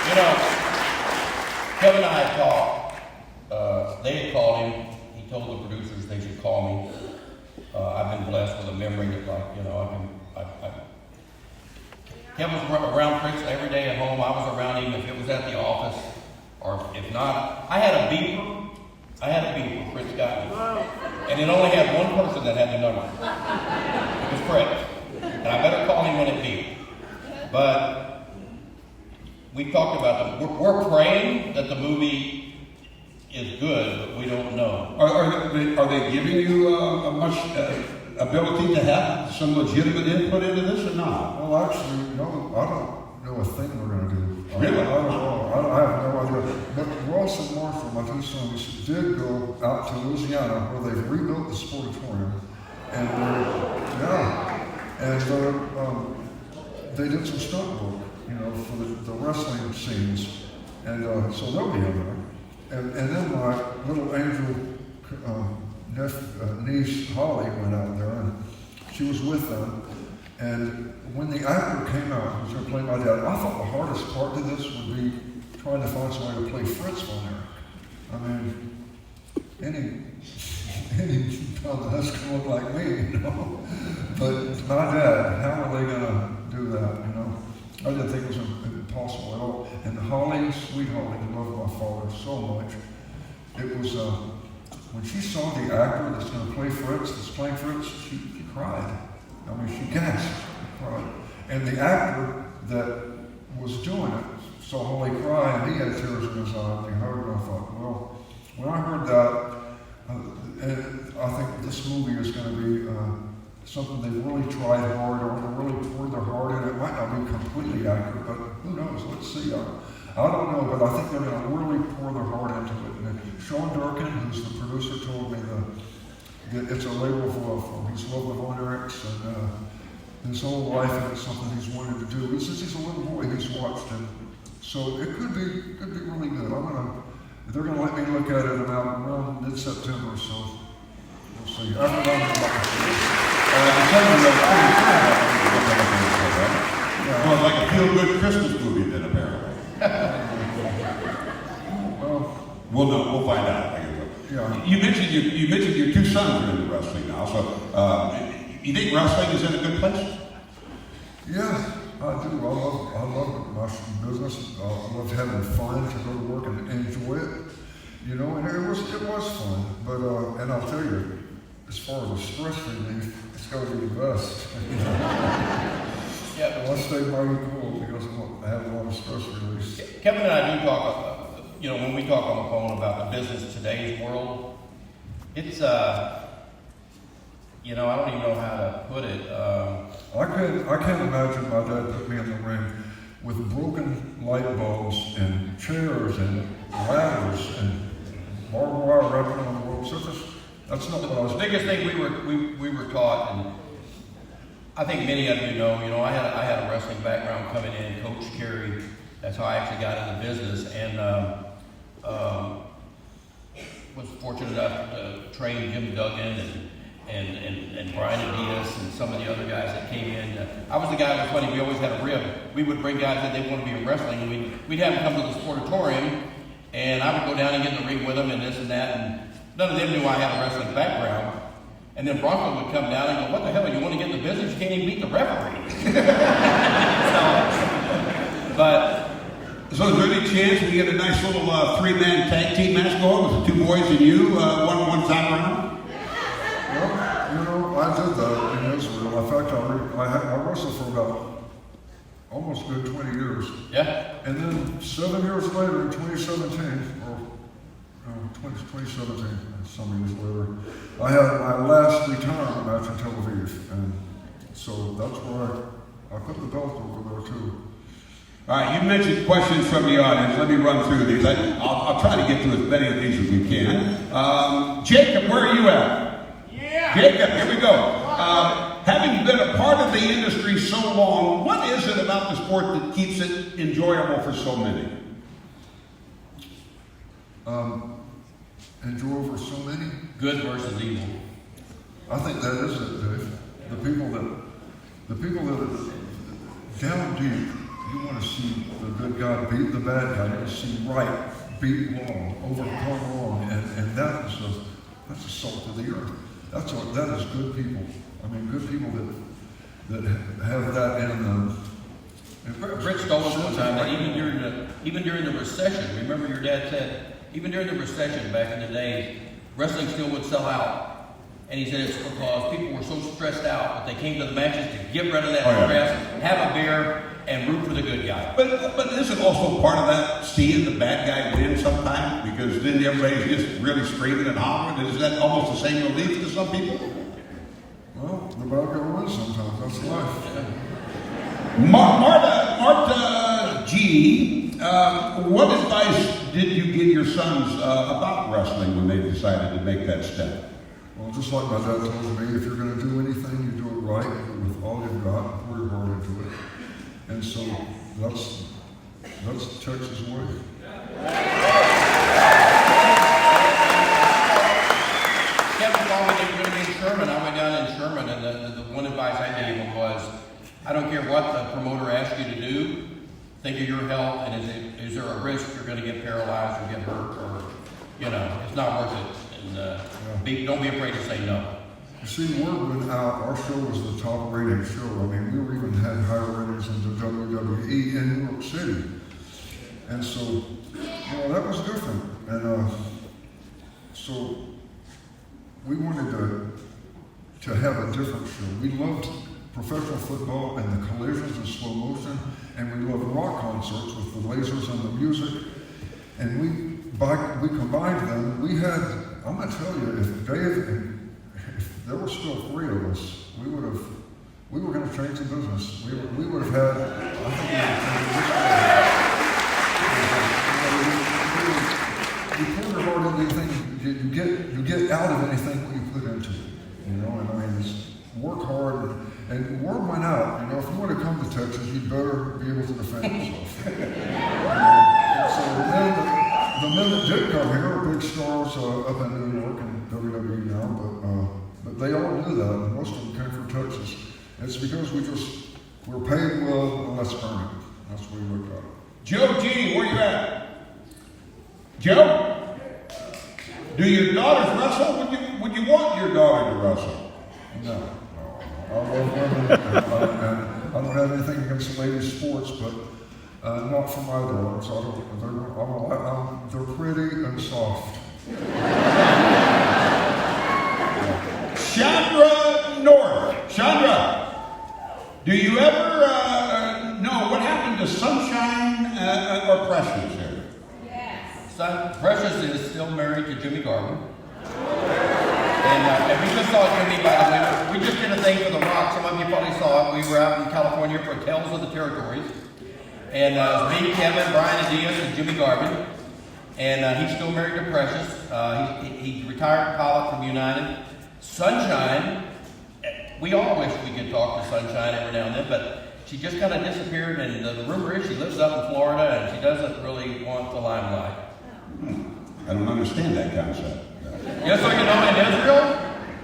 You know, Kevin and I had talked. They had called him. He told the producers they should call me. I've been blessed with a memory that, like, you know, Kevin was around Fritz every day at home. I was around him if it was at the office, or if not. I had a beeper. Fritz got me. And it only had one person that had the number. It was Fritz. And I better call him when it beeped. But we talked about them. We're praying that the movie is good, but we don't know. Are they giving you much ability to have some legitimate input into this or not? Well, actually, no, I don't know a thing we're going to do. Really? I don't know. I have no idea. But Ross and Martha, my two sons, did go out to Louisiana where they've rebuilt the Sportatorium. And they did some stunt work, you know, for the wrestling scenes. And so they'll be in there. And then my little angel niece, Holly, went out there, and she was with them. And when the actor came out who was going to play my dad, I thought the hardest part to this would be trying to find somebody to play Fritz Von Erich. I mean, any fellow that's going to look like me, you know. But my dad, how are they going to do that, you know? I didn't think it was impossible at all. And Holly, sweet Holly, who loved my father so much, it was, when she saw the actor that's going to play Fritz, that's playing Fritz, she cried. I mean, she gasped, cried. And the actor that was doing it saw Holly cry, and he had tears in his eyes, and he heard it, and I thought, well, when I heard that, I think this movie is going to be something they've really tried hard, or they really poured their heart in. It might not be completely accurate, but who knows? Let's see. I don't know, but I think they're going to really pour their heart into it. And Sean Durkin, who's the producer, told me that it's a labor for he's loved the Von Erichs, and his whole life, and it's something he's wanted to do. Since he's a little boy, he's watched it. So it could be really good. They're going to let me look at it around mid-September, so we'll see. Well, like a feel-good Christmas movie then, apparently. We'll find out. Yeah. You mentioned your two sons are into wrestling now, so you think wrestling is in a good place? Yeah, I do. I love my business. I love having fun to go to work and enjoy it. You know, and it was fun. But and I'll tell you, as far as a stress relief, it's got to be the best. Yeah. Well, I stay mighty cool because I have a lot of stress release. Kevin and I do talk, you know, when we talk on the phone about the business today's world, it's, you know, I don't even know how to put it. I can't imagine my dad put me in the ring with broken light bulbs and chairs and ladders and barbed wire wrapping on the ropes. That's not what I was. The biggest thing we were taught, and I think many of you know, I had a wrestling background coming in, Coach Carey. That's how I actually got into business, and was fortunate enough to train Jim Duggan and Brian Diaz and some of the other guys that came in. I was the guy that was funny. We always had a rib. We would bring guys that they want to be in wrestling, and we'd have them come to the Sportatorium, and I would go down and get in the ring with them and this and that, and none of them knew I had a wrestling background. And then Bronco would come down and go, "What the hell? You want to get in the business? You can't even beat the referee." So is there any chance we get a nice little three-man tag team match going with the two boys and you, one time around? Well, you know, I did that in Israel. In fact, I wrestled for about almost good 20 years. Yeah. And then 7 years later, in 2017, or 2017, some years later, I had my last retirement match in Tel Aviv. And so that's where I put the belt over there, too. All right, you mentioned questions from the audience. Let me run through these. I'll try to get to as many of these as we can. Jacob, where are you at? Yeah. Jacob, here we go. Having been a part of the industry so long, what is it about the sport that keeps it enjoyable for so many? Enjoyable for so many? Good versus evil. I think that is it, Dave. The people that the people that are down deep, you want to see the good guy beat the bad guy. You want to see right beat wrong, overcome wrong, and that's the salt of the earth. That is good people. I mean, good people that have that in them. Fritz told us one time that even during the recession, remember your dad said, even during the recession back in the day, wrestling still would sell out. And he said it's because people were so stressed out that they came to the matches to get rid of that stress, have a beer, and root for the good guy. But isn't also part of that seeing the bad guy win sometimes? Because then everybody's just really screaming and hollering. Is that almost the same relief to some people? Well, the bad guy wins sometimes. That's life. Marta G, what advice did you give your sons about wrestling when they decided to make that step? Well, just like my dad told me, if you're going to do anything, you do it right, do it with all you've got, pour your heart into it. And so that's Texas way. Kevin told me they were going to be in Sherman. I went down in Sherman, and the one advice I gave him was, I don't care what the promoter asks you to do, think of your health, and is there a risk you're going to get paralyzed or get hurt, or, it's not worth it. And don't be afraid to say no. You see, word went out, our show was the top rated show. I mean, we even had higher ratings than the WWE in New York City. And so, that was different. And so we wanted to have a different show. We loved professional football and the collisions in slow motion, and we loved rock concerts with the lasers and the music. And we combined them. We had, I'm going to tell you, if there were still three of us, we were going to change the business. We would have had, I think you put your heart into anything, you get out of anything what you put into it. And I mean, it's work hard, and word went out, if you want to come to Texas, you better be able to defend yourself. So the men that did come here are big stars up in New York and WWE now, but they all knew that, and most of them came from Texas. It's because we're paid well, and let's earn it. That's the way we look at it. Joe G, where you at? Joe? Do your daughters wrestle? Would you want your daughter to wrestle? No. I love women, and I don't have anything against ladies' sports, but not for my daughters. They're pretty and soft. Chandra North. Chandra, do you ever know what happened to Sunshine or Precious here? Yes. Precious is still married to Jimmy Garvin. And we just saw Jimmy, by the way. We just did a thing for The Rock. Some of you probably saw it. We were out in California for Tales of the Territories. And me, Kevin, Brian, and Diaz, and Jimmy Garvin. And he's still married to Precious. He retired pilot from United. Sunshine, we all wish we could talk to Sunshine every now and then, but she just kind of disappeared, and the rumor is she lives up in Florida, and she doesn't really want the limelight. I don't understand that concept. Yes, so in Israel,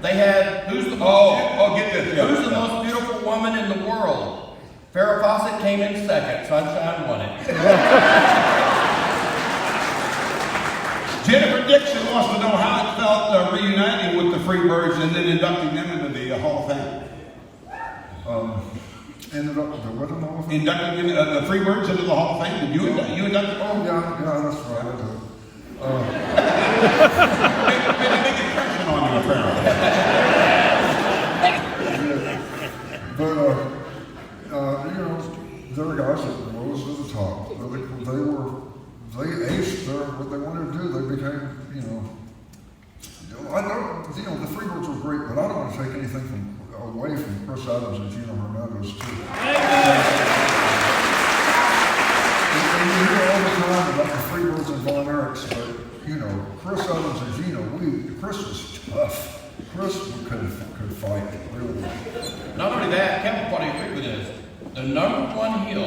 they had, who's the most beautiful woman in the world? Farrah Fawcett came in second, Sunshine won it. Jennifer Dixon wants to know how it felt reuniting with the Freebirds and then inducting them into the Hall of Fame. Inducting the Freebirds into the Hall of Fame. Did you induct them? Yeah, that's right. Made a big impression on you, apparently. But there are guys that rose to the top. They aced what they wanted to do. They became, the Freebirds were great, but I don't want to take anything away from Chris Adams and Gino Hernandez too. And you hear all the time about the Freebirds and Von Erichs, but Chris Adams and Gino, Chris was tough. Chris could fight really well. Not only that, Kevin probably agree with this. The number one heel,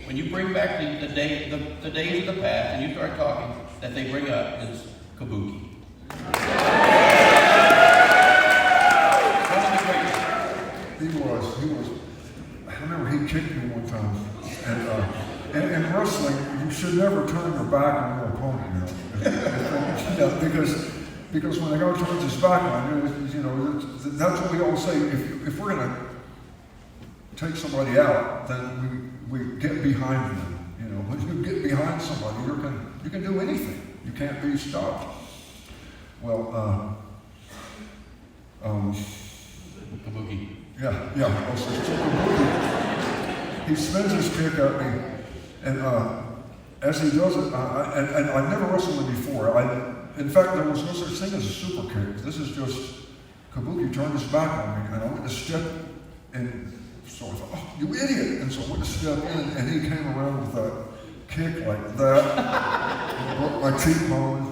when you bring back the days of the past and you start talking, that they bring up is Kabuki. He was. I remember he kicked me one time. And in wrestling, you should never turn your back on your opponent, because when the guy turns his back on you, that's what we always say. If we're going to take somebody out, then we get behind them. When you get behind somebody, you can do anything. You can't be stopped. Well, Kabuki. Yeah. Also, Kabuki. He spins his kick at me, and as he does it, and I've never wrestled him before. In fact, there was no such thing as a super kick. This is just Kabuki turned his back on me, and I went to step, and so I thought, "Oh, you idiot!" And so I went to step in, and he came around with that kick like that, broke my cheekbone,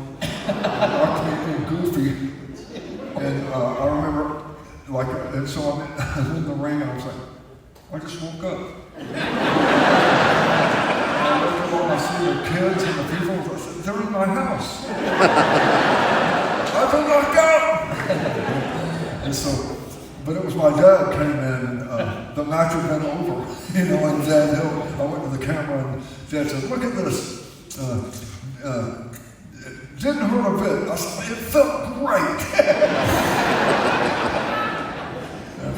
knocked me goofy, and I remember, and so I'm in the ring, and I was like, I just woke up. And I looked around, I see the kids and the people, I said, they're in my house. I've been knocked out. And so, but it was my dad came in, and the match had been over, and Dad, I went to the camera, and Dad said, look at this. It didn't hurt a bit. I said, it felt great.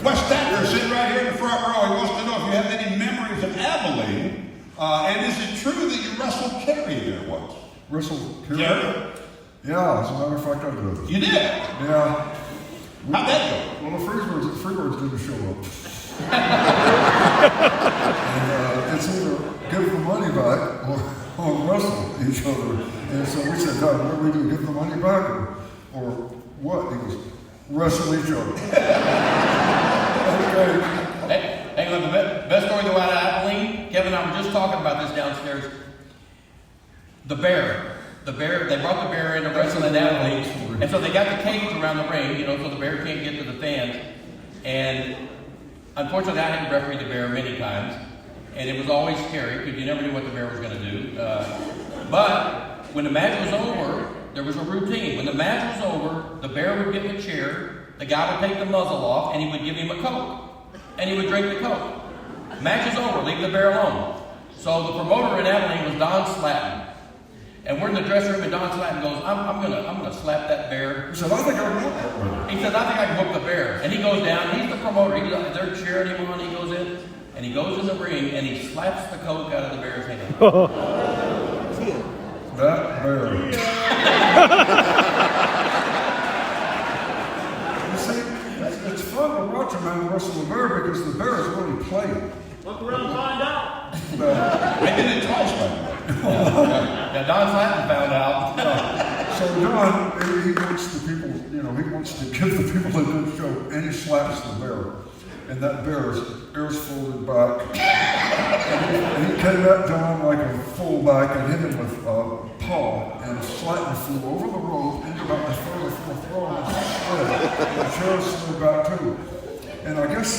Wes Stacker is sitting right here in the front row. He wants to know if you have any memories of Abilene, and is it true that you wrestled Kerry there once? Wrestled Kerry? Yeah, as a matter of fact, I did. You did? Yeah. How'd that go? Well, the Freebirds didn't show up. And it's either give the money back or wrestle each other. And so we said, God, what do we do? Give the money back or what? He goes, wrestle each other. Okay. Hey, look, the best story though out of Abilene, Kevin and I were just talking about this downstairs. The bear, they brought the bear in to wrestle in Abilene, and so they got the cage around the ring, so the bear can't get to the fans. And unfortunately, I had to referee the bear many times, and it was always scary because you never knew what the bear was going to do. But when the match was over, there was a routine. When the match was over, the bear would give him a chair, the guy would take the muzzle off, and he would give him a Coke. And he would drink the Coke. Match is over, leave the bear alone. So the promoter in Abilene was Don Slatton. And we're in the dressing room, and Don Slatton goes, I'm gonna slap that bear. He said, I think I can whoop that bear. He says, I think I can whoop the bear. And he goes down, he's the promoter, they're cheering him on, he goes in, and he goes in the ring, and he slaps the Coke out of the bear's hand. That bear. You see, it's fun to watch a man wrestle a bear because the bear is really playing. Look around and find out. I did it twice, by the way. Now, Don Slatton found out. So Don, he wants the people, he wants to give the people a good show, and he slaps the bear. And that bear's ears folded back. And he came at Don like a fullback and hit him with a paw, and Slatton flew over the rope into about the third or fourth row and slid. The chair slid back too. And I guess,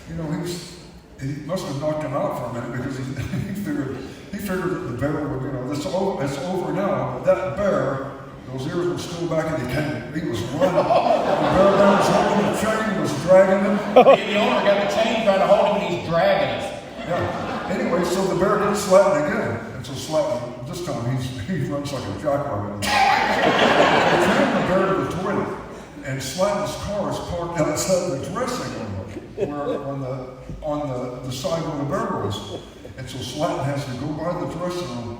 he must have knocked him out for a minute because he figured that the bear would, it's over now, but that bear, those ears were still back and he was running. The bear was holding the chain, was dragging him. The owner got the chain trying to hold him, and he's dragging us. Yeah. Anyway, so the bear gets Slatton again. And so Slatton, this time he runs like a jackrabbit. They carried the bear to the toilet, and Slatton's car is parked outside the dressing room, where on the side where the bear was. And so Slatton has to go by the dressing room,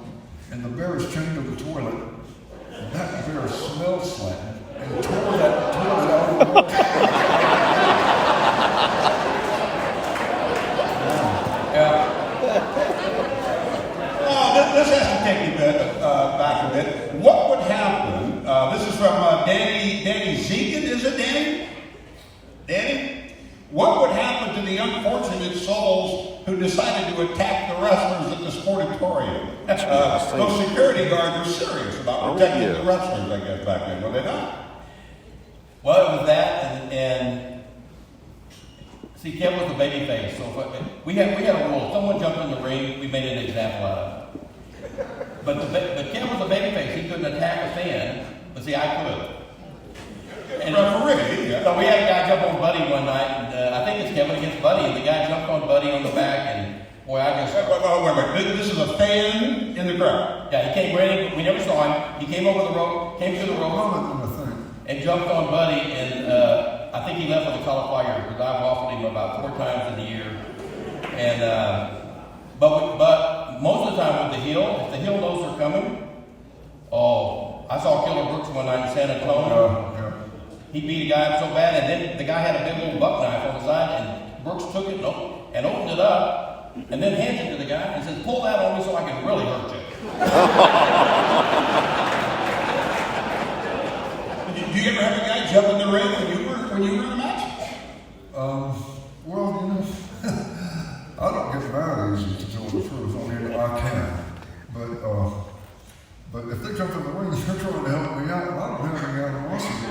and the bear is chained to the toilet. And that bear smelled Slatton and tore that toilet out of the wall. This has to take you back a bit. What would happen? This is from Danny Zekin, is it, Danny? Danny? What would happen to the unfortunate souls who decided to attack the wrestlers at the Sportatorium? Those security guards were serious about protecting the wrestlers, I guess, back then, were they not? Well, it was that, and see, Kevin was the baby face. So we had a rule. If someone jumped in the ring, we made an example out of it. But Kevin was a baby face. He couldn't attack a fan, but see, I could. And referee, yeah. So we had a guy jump on Buddy one night, and I think it's Kevin against Buddy, and the guy jumped on Buddy on the back Boy, I just... Wait. This is a fan in the crowd. Yeah, he came running. We never saw him. He came over the road, came to the road, and jumped on Buddy, and I think he left with a cauliflower because I've offered him about 4 times in the year. And but most of the time with the hill, if the hill knows they're coming, I saw Killer Brooks one night in San Antonio. He beat a guy up so bad, and then the guy had a big old buck knife on the side, and Brooks took it and opened it up, and then handed it to the guy and said, "Pull that on me so I can really hurt you." Did you ever have a guy jump in the ring when you were in a match? Well, you know, I don't get mad easy to tell the truth. I mean, I can, but if they jump in the ring, they're trying to help me out. I don't have any animosity.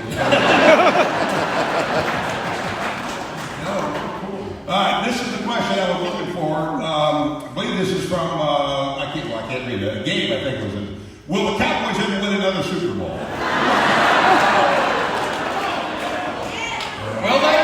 No, cool. All right, this is the question I was looking for. I believe this is from I can't read it. A game, I think was it. Will the Cowboys ever win another Super Bowl? Will they?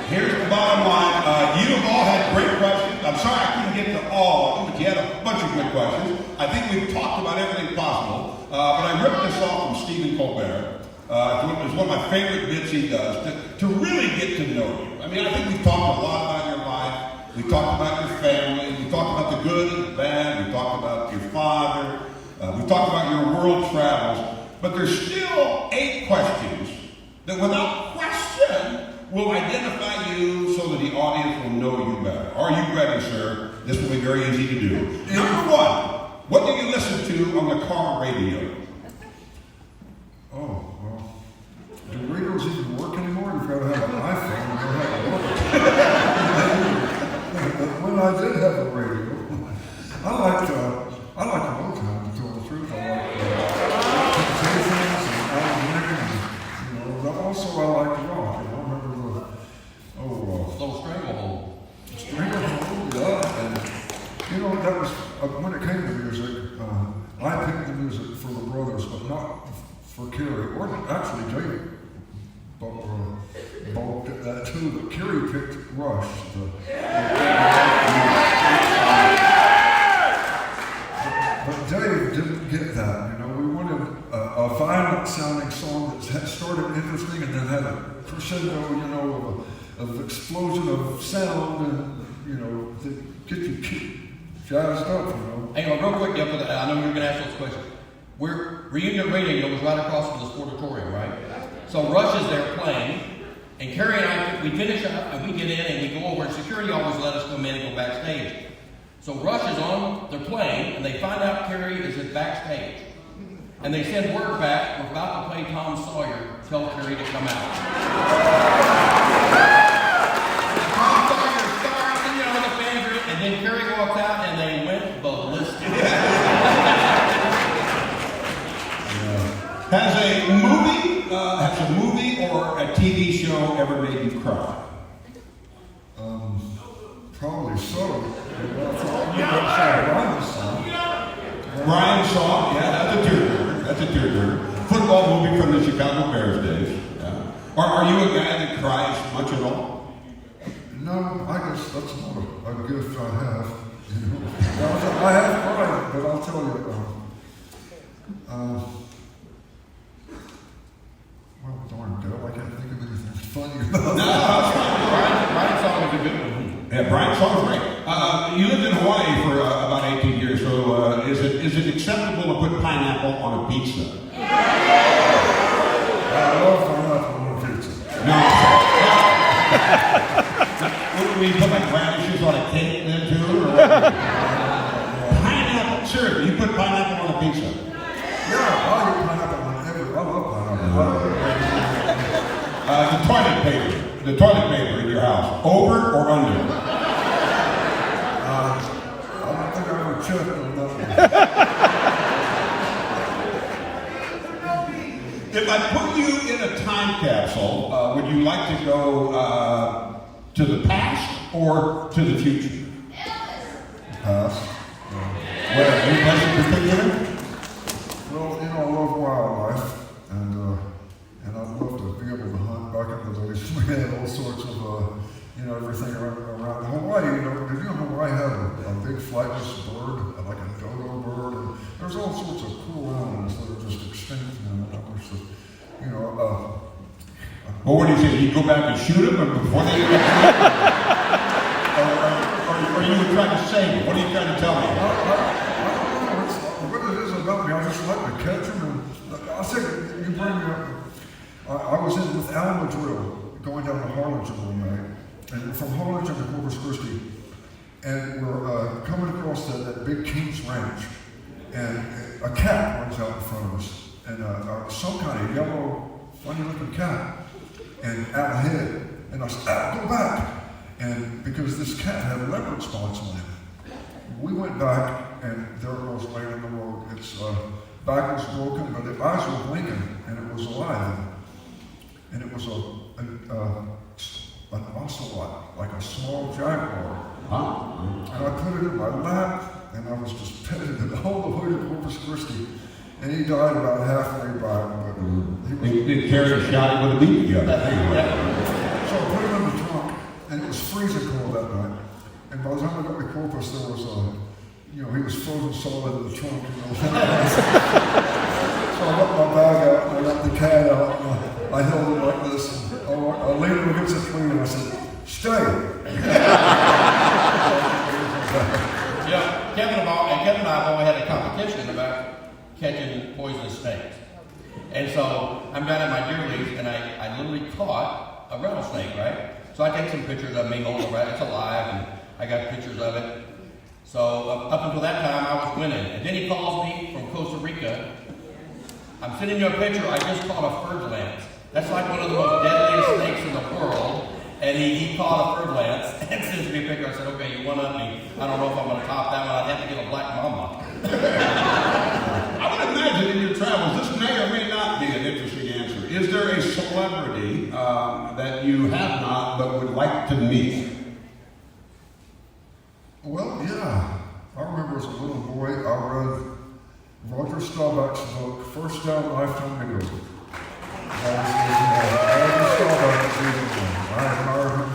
Here's the bottom line. You have all had great questions. I'm sorry I couldn't get to all of them, but you had a bunch of good questions. I think we've talked about everything possible. But I ripped this off from Stephen Colbert. It's one of my favorite bits he does, to really get to know you. I mean, I think we've talked a lot about your life. We talked about your family. We talked about the good and the bad. We talked about your father. We talked about your world travels. But there's still 8 questions that without question will identify you so that the audience will know you better. Are you ready, sir? This will be very easy to do. Number 1, what do you listen to on the car radio? Oh, well, do radios even work anymore? You've got to have an iPhone and know how to work it. But when I did have a radio, I liked Motown, to tell the truth. I liked Temptations and Alan Wing, but also I liked rock. I remember Little Stranglehold. Stranglehold, yeah. And, that was, when it came to music, I picked the music for the brothers, but not for Kerry, or actually Jay balked at that too, but Kerry picked Rush. But Dave didn't get that, we wanted a violent sounding song that started interesting and then had a crescendo, of explosion of sound and, to get you jazzed up, Hang on, real quick, Jeff, I know you're going to ask those questions. Reunion Radio was right across from the Sportatorium, right? So Rush is there playing, and Kerry and I, we finish up, and we get in, and we go over, and security always let us come in and go backstage. So Rush is on, they're playing, and they find out Kerry is at backstage. And they send word back, we're about to play Tom Sawyer, tell Kerry to come out. Tom Sawyer starts, and the fans are, and then Kerry walks out, and they went ballistic. Has a movie or a TV show ever made you cry? Probably so. Brian's song, yeah, that's a tearjerker. Football movie from the Chicago Bears days. Yeah. Are you a guy that cries much at all? No, I guess that's not a gift I have. I have cried, but I'll tell you. Well, darn, Dale, I can't think of anything funny about that. Brian's song was a good one. Yeah, Brian's song was great. You lived in Hawaii for about 18 years, so is it acceptable to put pineapple on a pizza? I love pineapple on a pizza. No. Would we put like radishes on a cake then too? Or pineapple, seriously, you put pineapple on a pizza? Yeah, I eat pineapple on everything. I love pineapple. The toilet paper in your house, over or under? I don't think I ever checked on that one. If I put you in a time capsule, would you like to go to the past or to the future? Past. Where, any place in particular? Well, I love wildlife, and I'd love to Did he go back and shoot him before they even or you were trying to save him? What are you trying to tell me? I don't know what it is about me. I just like to catch them. And I'll say, you bring me up. I was in with Alma Drill going down to Harlingen one night, and from Harlingen to Corpus Christi, and we're coming across that big King's Ranch, and a cat runs out in front of us, and some kind of yellow, funny-looking cat, and out ahead, and I said, go back, and because this cat had leopard spots on it, we went back, and there it was laying on the road. Its back was broken, but its eyes were blinking, and it was alive. And it was an ocelot, like a small jaguar. And I put it in my lap, and I was just petting it all the way to Corpus Christi. And he died about halfway back. But They carried a shot with a beat gun. So I put him in the trunk, and it was freezing cold that night. And by the time I got to Corpus, there was he was frozen solid in the trunk. So I got my bag out, and I got the cat out, and I held it like this. I leaned him against the tree, and I said, stay. Yeah, Kevin and I have always had a competition about catching poisonous snakes. And so I'm down at my deer lease, and I literally caught a rattlesnake, right? So I take some pictures of me holding it, it's alive, and I got pictures of it. So up until that time, I was winning. And then he calls me from Costa Rica. I'm sending you a picture. I just caught a fur lance. That's like one of the most deadliest snakes in the world. And he caught a fur lance and sends me a picture. I said, okay, you one up me. I don't know if I'm going to top that one. I'd have to get a black mamba. I would imagine in your travels, this may or may not be an interesting answer. Is there a celebrity that you have not but would like to meet? Well, yeah. I remember as a little boy, I read Roger Staubach's book, First Down Lifetime Bingo. Roger Staubach is the one. I admired him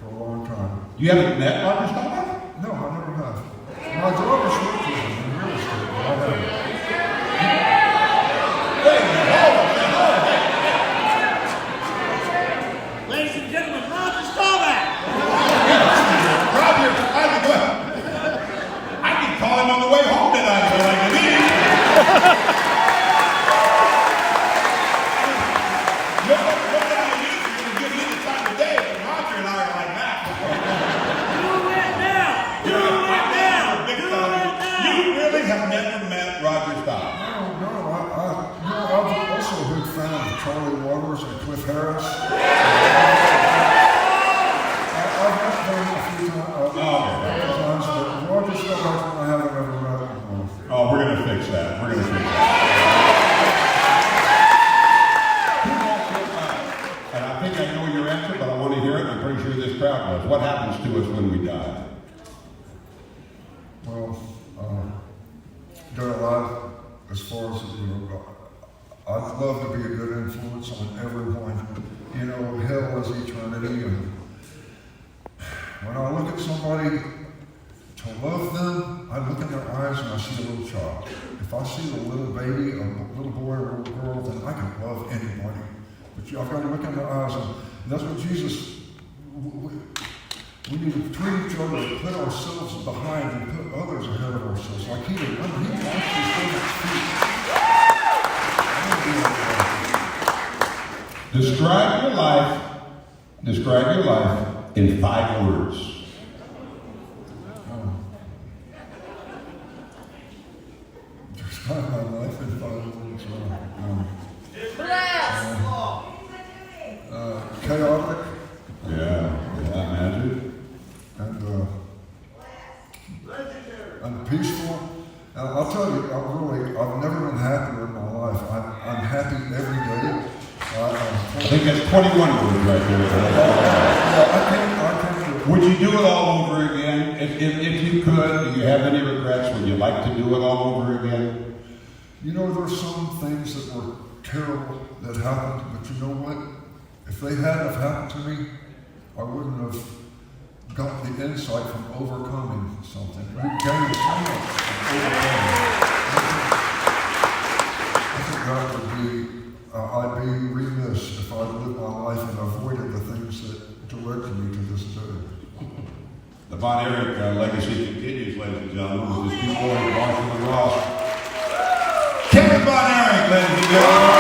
for a long time. You haven't met Roger Staubach? No, I never have. My daughter's worked with him in real estate, but I haven't. Ladies and gentlemen, Roger Staubach. Roger, I can call him on the way home tonight so I can meet him. Charlie Waters and Cliff Harris. I've met them a few times, but Roger Staubach I haven't ever met. Oh, we're going to fix that. We're going to fix that. And I think I know your answer, but I want to hear it. I'm pretty sure this crowd knows. What happens to us when we die? Well, they're alive as far as, I'd love to be a good influence on everyone. Hell is eternity. And when I look at somebody, to love them, I look in their eyes and I see a little child. If I see a little baby, a little boy or a little girl, then I can love anybody. But I've got to look in their eyes, and that's what Jesus, we need to treat each other and put ourselves behind and put others ahead of ourselves. Like he did. He washed his servants' feet. Describe your life in 5 words. Describe my life in 5 words. Chaotic. Yeah, imagine. And peaceful. And I'll tell you, I've never been happier in my life. I'm happy every day. I think that's 21 words right there. I can't. Would you do it all over again? If you could, do you have any regrets? Would you like to do it all over again? There's some things that were terrible that happened, but you know what? If they hadn't have happened to me, I wouldn't have got the insight from overcoming something. We gained so much from overcoming. I think that would be I'd be remiss if I'd lived my life and avoided the things that directed me to this day. The Von Erich legacy continues, ladies and gentlemen, with his two boys, Marshall and Ross. Kevin Von Erich, ladies and gentlemen.